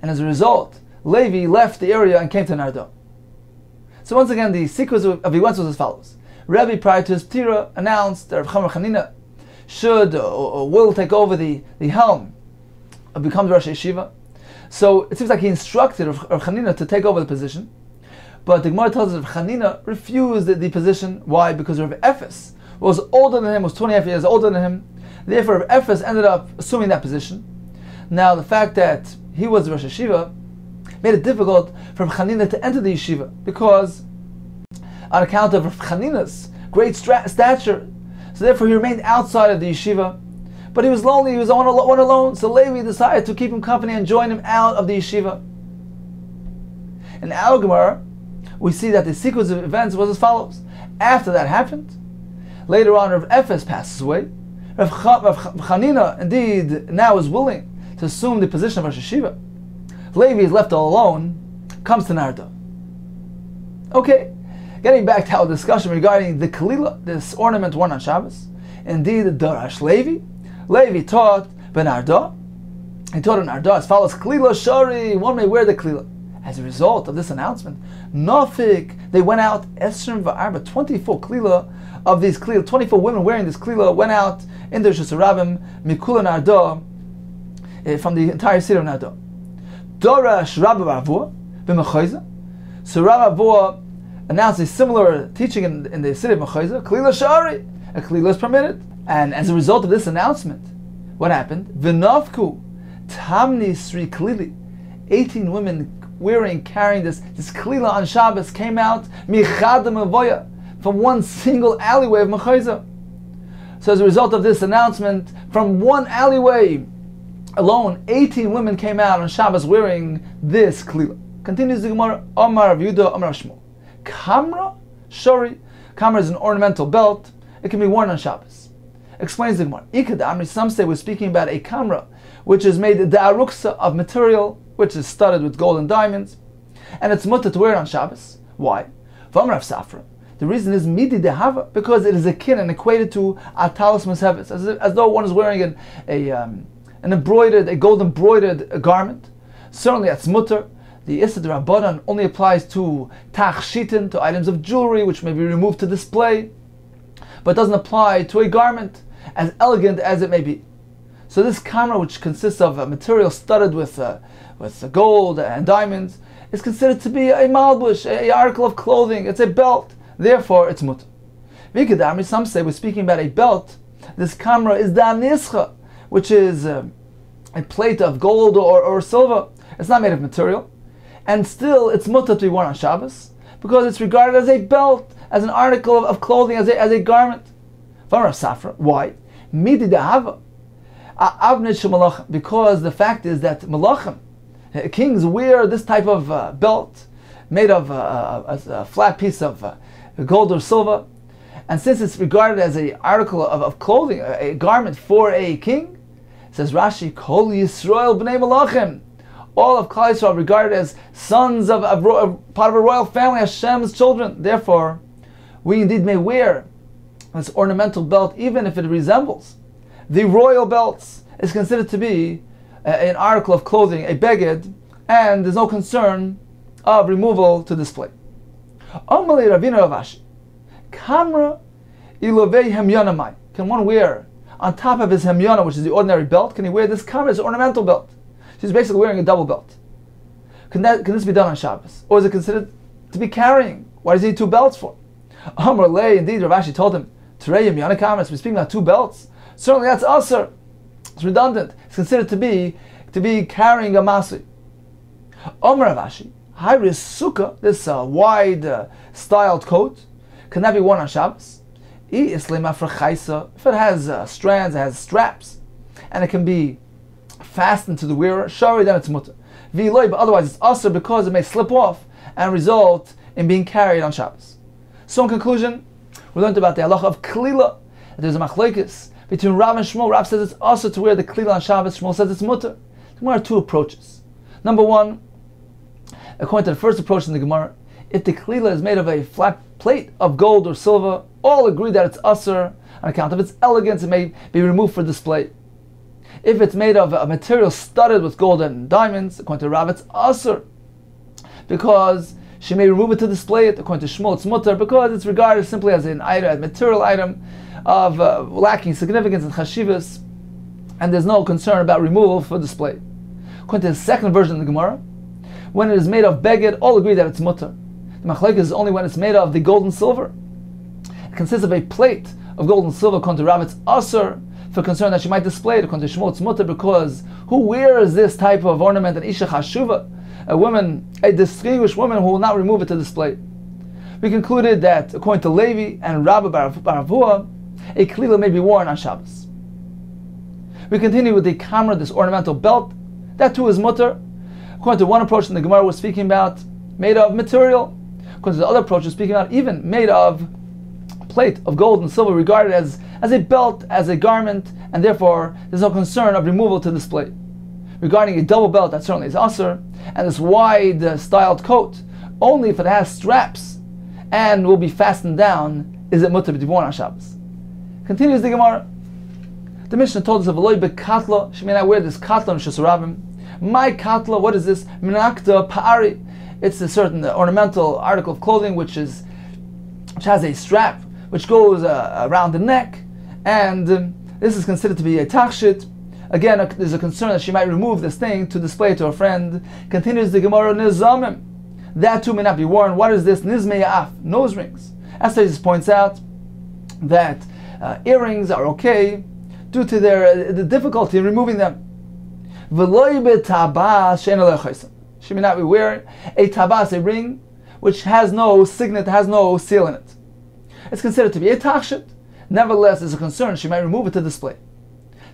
and as a result, Levi left the area and came to Nardo. So once again, the sequence of events was as follows. Rebbe, prior to his ptira, announced that Rav Chanina will take over the helm and become the Rosh Yeshiva. So it seems like he instructed Rav Chanina to take over the position. But the Gemara tells us Rav Chanina refused the position. Why? Because Rav Efes was older than him, was 20 years older than him. Therefore, Rav Efes ended up assuming that position. Now, the fact that he was the Rosh Yeshiva made it difficult for Rav Chanina to enter the yeshiva, because on account of Rav Chanina's great stature, so therefore he remained outside of the yeshiva. But he was lonely, he was one alone, so Levi decided to keep him company and join him out of the yeshiva. In our Gemara, we see that the sequence of events was as follows. After that happened, later on Rav Efes passes away. Rav Chanina indeed now is willing to assume the position of Rosh Hashiva. Levi is left all alone, comes to Narda. Okay, getting back to our discussion regarding the Kalila, this ornament worn on Shabbos. Indeed, the Darash Levi taught Benarda. He taught in Narda as follows: Kalila Shari, one may wear the Kalila. As a result of this announcement, Nafik, they went out, Esrim Va'arba, 24 Kalila of these Kalila, 24 women wearing this Kalila went out in the Rishus Harabim, Mikula Narda, from the entire city of Narda. Darash Rabbi Avua, B'Mechayza. So Rabbi Avua announced a similar teaching in the city of Mechayza, Kalila Shari, a Kalila is permitted. And as a result of this announcement, what happened? V'navku, Tamni Sri Kalili, 18 women carrying this Kalila on Shabbos came out Michadam Avoya, from one single alleyway of Mechayza. So as a result of this announcement, from one alleyway alone, 18 women came out on Shabbos wearing this Kalila. Continues the Gemara, Omar Rav Yehuda, Omar Rav Shmuel. Kamra Shori. Kamra is an ornamental belt. It can be worn on Shabbos. Explains the Gemara. Ikad some say we're speaking about a kamra, which is made da'aruksa of material, which is studded with gold and diamonds, and it's mutter to wear it on Shabbos. Why? V'amar Rav Safra. The reason is midi dehava, because it is akin and equated to atalos masevis, as though one is wearing a gold embroidered garment. Certainly that's mutter. The Issa D'Rabbanan only applies to tachshitin, to items of jewelry which may be removed to display, but doesn't apply to a garment, as elegant as it may be. So this kamra, which consists of a material studded with gold and diamonds, is considered to be a malbush, a article of clothing. It's a belt. Therefore, it's mutter. Vikadamri, some say we're speaking about a belt. This kamra is danischa, which is a plate of gold or silver. It's not made of material. And still, it's mutter to be worn on Shabbos, because it's regarded as a belt, as an article of clothing, as a garment. Why? Midi dehava. Because the fact is that malachim, kings, wear this type of belt made of a flat piece of gold or silver, and since it's regarded as an article of clothing, a garment for a king, says Rashi, Kol Yisrael b'nei malachim, all of Klal Yisrael regarded as sons of part of a royal family, Hashem's children. Therefore, we indeed may wear this ornamental belt, even if it resembles the royal belts. Is considered to be an article of clothing, a beged, and there's no concern of removal to display. Amalei Ravina Ravashi, Kamra ilovei hemyanamai. Can one wear on top of his hemyana, which is the ordinary belt? Can he wear this kamra, this ornamental belt? She's basically wearing a double belt. Can this be done on Shabbos, or is it considered to be carrying? Why does he need two belts for? Amar lei, indeed, Ravashi told him, Terei hemyana kamras. We're speaking about two belts. Certainly, that's usher. It's redundant. It's considered to be carrying a masi. Omar Ravashi, Hayris Sukkah, this wide styled coat, can that be worn on Shabbos? If it has strands, it has straps, and it can be fastened to the wearer, shari, then it's mutter. But otherwise it's usher, because it may slip off and result in being carried on Shabbos. So in conclusion, we learned about the halacha of kalila. There's a machlekes between Rav and Shmuel. Rav says it's also to wear the kalila on Shabbos. Shmuel says it's mutter. There are two approaches. Number one, according to the first approach in the Gemara, if the kalila is made of a flat plate of gold or silver, all agree that it's usher on account of its elegance. It may be removed for display. If it's made of a material studded with gold and diamonds, according to Rav, it's usher, because she may remove it to display it. According to Shmuel, it's mutter, because it's regarded simply as an item, a material item of lacking significance and chashivas, and there's no concern about removal for display. According to the second version of the Gemara, when it is made of beged, all agree that it's mutter. The machlekes is only when it's made of the gold and silver. It consists of a plate of gold and silver. According to Rav, it's usher, for concern that she might display it. According to Shmuel, it's mutter, because who wears this type of ornament? An isha chashuva, a woman, a distinguished woman who will not remove it to display. We concluded that according to Levi and Rabbi Bar Avua, a kalila may be worn on Shabbos. We continue with the kamra, this ornamental belt. That too is mutter. According to one approach in the Gemara, we're speaking about made of material. According to the other approach, we're speaking about even made of plate of gold and silver, regarded as a belt, as a garment, and therefore there's no concern of removal to display. regarding a double belt, that certainly is asur, and this wide styled coat, only if it has straps and will be fastened down, is it mutter to be worn on Shabbos. Continues the Gemara. The Mishnah told us of Eloi bekatla, she may not wear this katla in Shusarabim. My katla, what is this? Minakta pa'ari. It's a certain ornamental article of clothing which has a strap which goes around the neck, and this is considered to be a tachshit. Again, there's a concern that she might remove this thing to display it to her friend. Continues the Gemara, nizamim. That too may not be worn. What is this? Nizmeyaf, nose rings. As Taisus points out, that earrings are okay due to the difficulty in removing them. She may not be wearing a tabas, a ring, which has no signet, has no seal in it. It's considered to be a tachshit. Nevertheless, there's a concern she might remove it to display.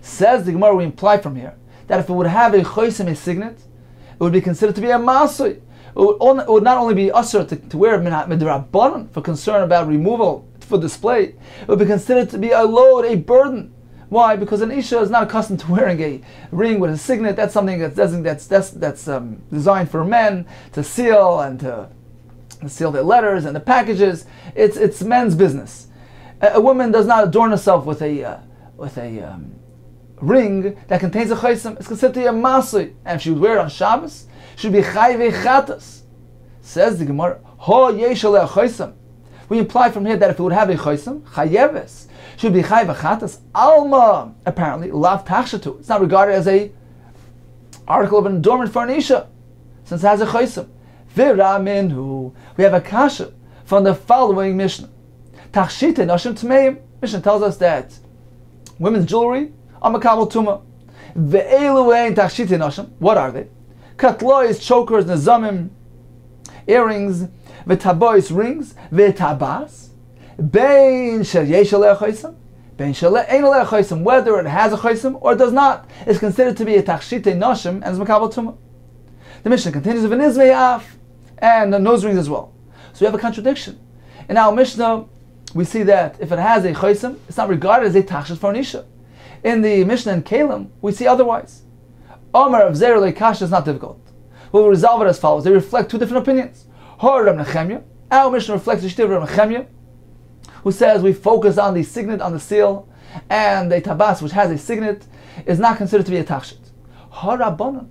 Says the Gemara, we imply from here that if it would have a chosim, a signet, it would be considered to be a masui. It would not only be usher to wear midrabanan for concern about removal for display, it would be considered to be a load, a burden. Why? Because an isha is not accustomed to wearing a ring with a signet. That's something that's designed for men to seal and to seal their letters and the packages. It's men's business. A woman does not adorn herself with a ring that contains a chaysim. It's considered to be a masli, and if she would wear it on Shabbos, she would be chayve chatas. Says the Gemara, ho yeshale chaysim. We imply from here that if it would have a chaysim, chayeves, she would be chayve chatas. Alma, apparently, lav tachshatu. It's not regarded as a article of adornment for an isha, since it has a chaysim. Vira minhu. We have a kasha from the following Mishnah. Tachshite nashim tmeim. Mishnah tells us that women's jewelry are makabel tuma. Ve'elu ein tachshite nashim. What are they? Katlois, chokers, nezamim, earrings, v'tabois, rings, v'tabas, bein shel yesh aleh chosim, bein shel ein aleh chosim. Whether it has a chosim or it does not, is considered to be a tachshite nashim and is makabel tuma. The Mishnah continues with nizmeyaf and the nose rings as well. So we have a contradiction. In our Mishnah, we see that if it has a chosim, it's not regarded as a tachshit for an isha. In the Mishnah and Kalim, we see otherwise. Omar of Zer Leikash is not difficult. We'll resolve it as follows. They reflect two different opinions. Our Mishnah reflects the Shtiv Reb Nechemya, who says we focus on the signet, on the seal, and the tabas, which has a signet, is not considered to be a tachshit. Harabanan,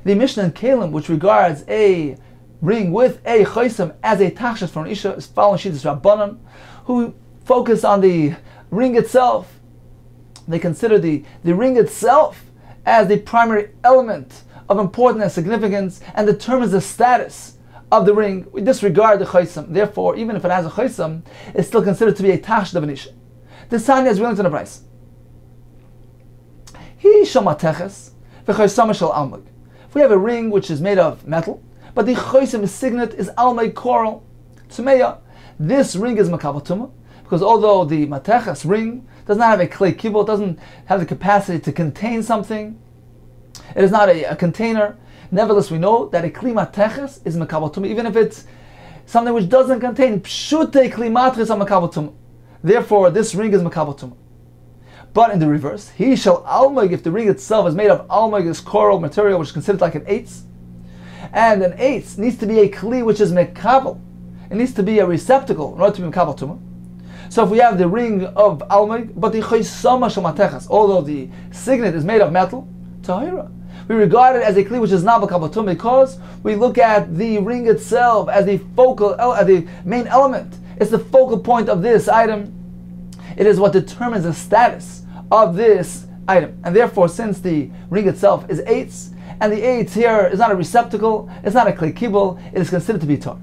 the Mishnah and Kalim, which regards a ring with a chaysim as a tachshit for an isha, is following Shittas Rabbanan, who focus on the ring itself. They consider the ring itself as the primary element of importance and significance, and determines the status of the ring. We disregard the chaysim. Therefore, even if it has a chaysim, it's still considered to be a tachshit of an isha. This Tanya is willing to the price. He shamateches v'chaysam shel almug. If we have a ring which is made of metal, but the chaysim signet is almug coral, tzumeya, this ring is makabel tumah, because although the mateches ring does not have a clay kibble, it doesn't have the capacity to contain something, it is not a container. Nevertheless, we know that a kli mateches is makabel tumah, even if it's something which doesn't contain pshute kli mateches are makabel tumah. Therefore, this ring is makabel tumah. But in the reverse, he shall almug, if the ring itself is made of almug, this coral material which is considered like an eitz, and an eitz needs to be a kli which is mekabel. It needs to be a receptacle in order to be makabel tumah. So if we have the ring of almug, but the chaysama shel matechas, although the signet is made of metal, tahira, we regard it as a kli which is not makabel tumah because we look at the ring itself as the the main element. It's the focal point of this item. It is what determines the status of this item. And therefore, since the ring itself is eitz, and the eitz here is not a receptacle, it's not a klei kibul, it is considered to be tar.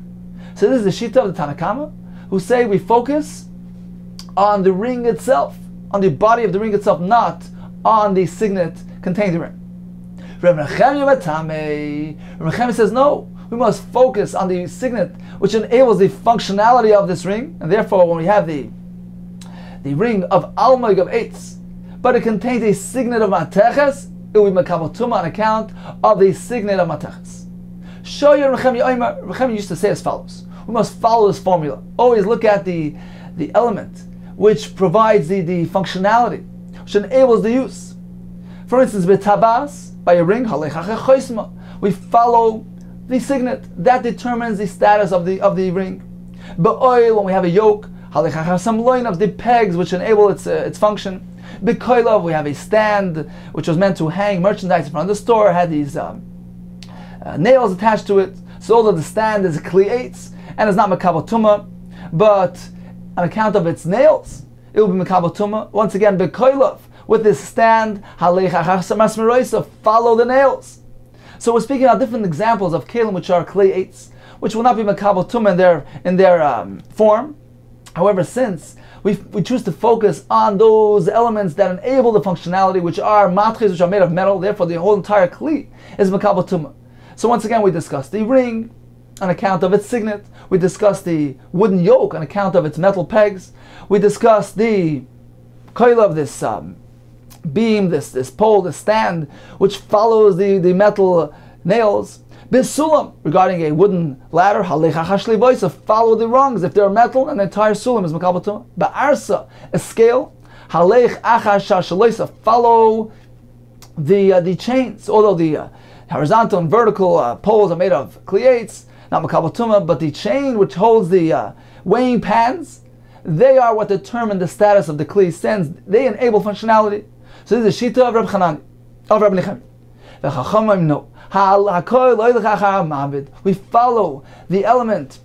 So this is the shita of the Tanakama, who say we focus on the ring itself, on the body of the ring itself, not on the signet containing the ring. Reb Nechemya says no, we must focus on the signet which enables the functionality of this ring, and therefore when we have the ring of almug of eitz, but it contains a signet of mateches, it will be makabel tumah on account of the signet of mateches. Shoya Nechemya used to say as follows: we must follow this formula. Always look at the element which provides the functionality, which enables the use. For instance, with tabas, by a ring, we follow the signet. That determines the status of the ring. Ba'oil, when we have a yoke, some loinavs, the pegs which enable its function. B'koilov, we have a stand which was meant to hang merchandise in front of the store, had these nails attached to it. So although the stand is kli'etz and is not makabel tumah, but on account of its nails, it will be makabel tumah. Once again, b'koilov, with this stand, follow the nails. So we're speaking about different examples of kelim which are kli'etz, which will not be makabel tumah in their form. However, since we choose to focus on those elements that enable the functionality, which are matches, which are made of metal, therefore the whole entire kli is makabel tumah. So once again, we discussed the ring on account of its signet. We discussed the wooden yoke on account of its metal pegs. We discussed the coil of this beam, this pole, this stand, which follows the metal nails. Bisulam, regarding a wooden ladder, follow the rungs. If they're metal, and the entire sulam is makabel tumah. Ba'arsa, a scale, follow the chains. Although the horizontal and vertical poles are made of kli'etz, not makabel tumah, but the chain which holds the weighing pans, they are what determine the status of the kli, since they enable functionality. So this is the shita of Reb Chanani, of Reb Nichem. The Chachamim know. We follow the element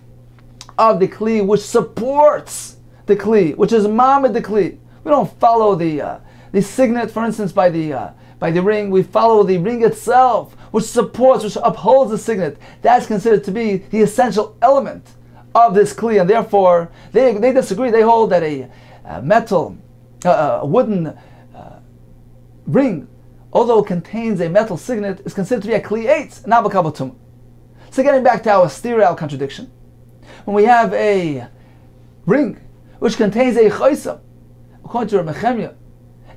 of the kli which supports the kli, which is mamid the kli. We don't follow the signet, for instance, by the ring. We follow the ring itself, which supports, which upholds the signet. That's considered to be the essential element of this kli, and therefore they disagree. They hold that a metal, wooden ring, although it contains a metal signet, is considered to be a kli'etz, not makabel tumah. So getting back to our sterile contradiction, when we have a ring which contains a choisam, according to Reb Nechemia,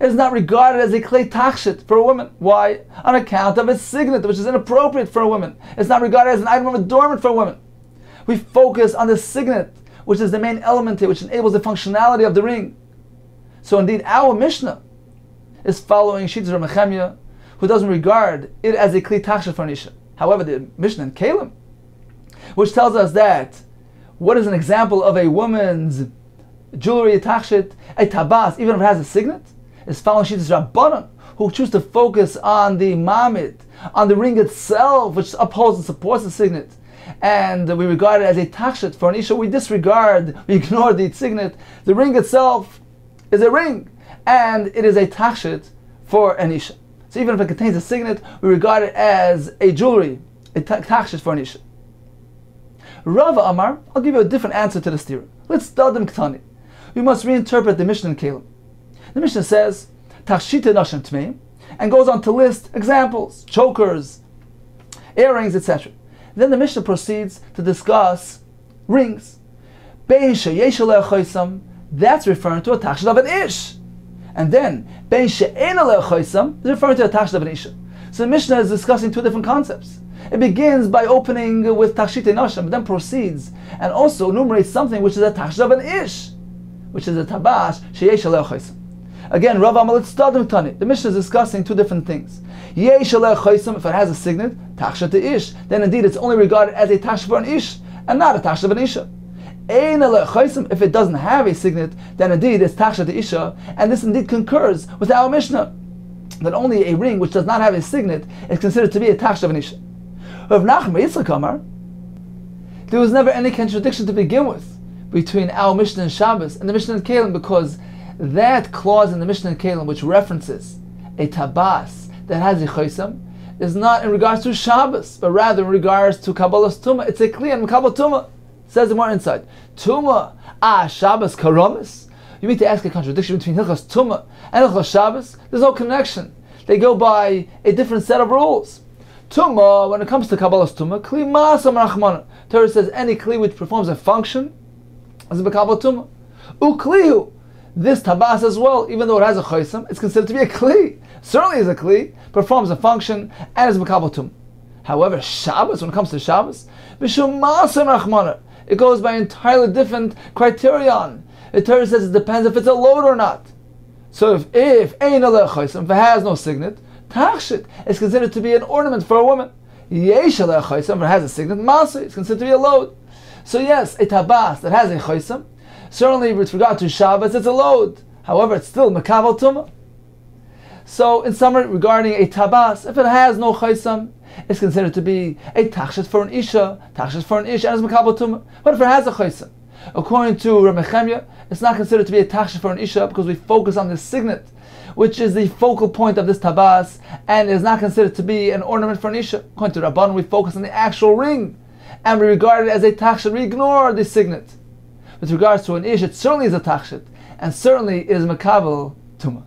it is not regarded as a klei tachshit for a woman. Why? On account of its signet, which is inappropriate for a woman. It's not regarded as an item of adornment for a woman. We focus on the signet, which is the main element here, which enables the functionality of the ring. So indeed, our Mishnah is following Shittas Reb Nechemia, who doesn't regard it as a kli tachshit for an isha. However, the Mishnah in Kelim, which tells us that what is an example of a woman's jewelry tachshit, a tabas, even if it has a signet, is following Shittas Rabbanan, who choose to focus on the mamid, on the ring itself, which upholds and supports the signet. And we regard it as a tachshit for an isha. We ignore the signet. The ring itself is a ring, and it is a tachshit for an isha. So even if it contains a signet, we regard it as a jewelry, a tachshit for an isha. Rava Amar, I'll give you a different answer to the stira. Let's dadim ktani. We must reinterpret the Mishnah in Kelim. The Mishnah says, tachshite nashim tmeim, and goes on to list examples, chokers, earrings, etc. Then the Mishnah proceeds to discuss rings. Bein sheyesh alei choisam, that's referring to a tachshit of an ish. And then, bein she'ein alei choisam is referring to a tachshit of an isha. So the Mishnah is discussing two different concepts. It begins by opening with tachshite nashim, but then proceeds and also enumerates something which is a tachshit of an ish, which is a tabash sheyesh alei choisam. Again, Rav Amal, let's start with Tani. The Mishnah is discussing two different things. Yesh alei choisam, if it has a signet, tachshit to ish, then indeed it's only regarded as a tachshit for an ish, and not a tachshit of an isha. Ein alei choisam, if it doesn't have a signet, then indeed it's tachshit to isha, and this indeed concurs with our Mishnah, that only a ring which does not have a signet is considered to be a tachshit of an isha. Rav Nachman Yitzchak Amar, there was never any contradiction to begin with between our Mishnah in Shabbos and the Mishnah in Kelim, because that clause in the Mishnah in Kelim which references a tabas that has a choisam is not in regards to Shabbos, but rather in regards to Kabbalah's Tumah. It's a kli and Kabbalah Tumah. Says the more inside. Tumah, Shabbos Karamis. You need to ask a contradiction between Hilchas Tumah and Hilchas Shabbos. There's no connection. They go by a different set of rules. Tumah, when it comes to Kabbalah's Tumah, Kli Ma'asam Rachmana. Torah says any Kli which performs a function is a Kabbalah Tumah. Uklihu, this tabas as well, even though it has a choisam, it's considered to be a kli. Certainly is a kli, performs a function, and is makabel tumah. However, Shabbos, when it comes to Shabbos, mishum ma'aseh rachmana, it goes by entirely different criterion. The Torah says it depends if it's a load or not. So if ein alei choisam, if it has no signet, Tachshit is considered to be an ornament for a woman. Yesh aleh choisam, if it has a signet, Masri, it's considered to be a load. So yes, a tabas that has a choisam, certainly with regard to Shabbos, it's a load. However, it's still mekavel tumah. So in summary, regarding a tabas, if it has no choisam, it's considered to be a tachshit for an isha, and it's mekabel tumah. But if it has a choisam, according to Reb Nechemya, it's not considered to be a tachshit for an isha because we focus on the signet, which is the focal point of this tabas, and is not considered to be an ornament for an isha. According to Rabban, we focus on the actual ring, and we regard it as a tachshit. We ignore the signet. With regards to an ish, it certainly is a tachshit, and certainly it is mekabel tumah.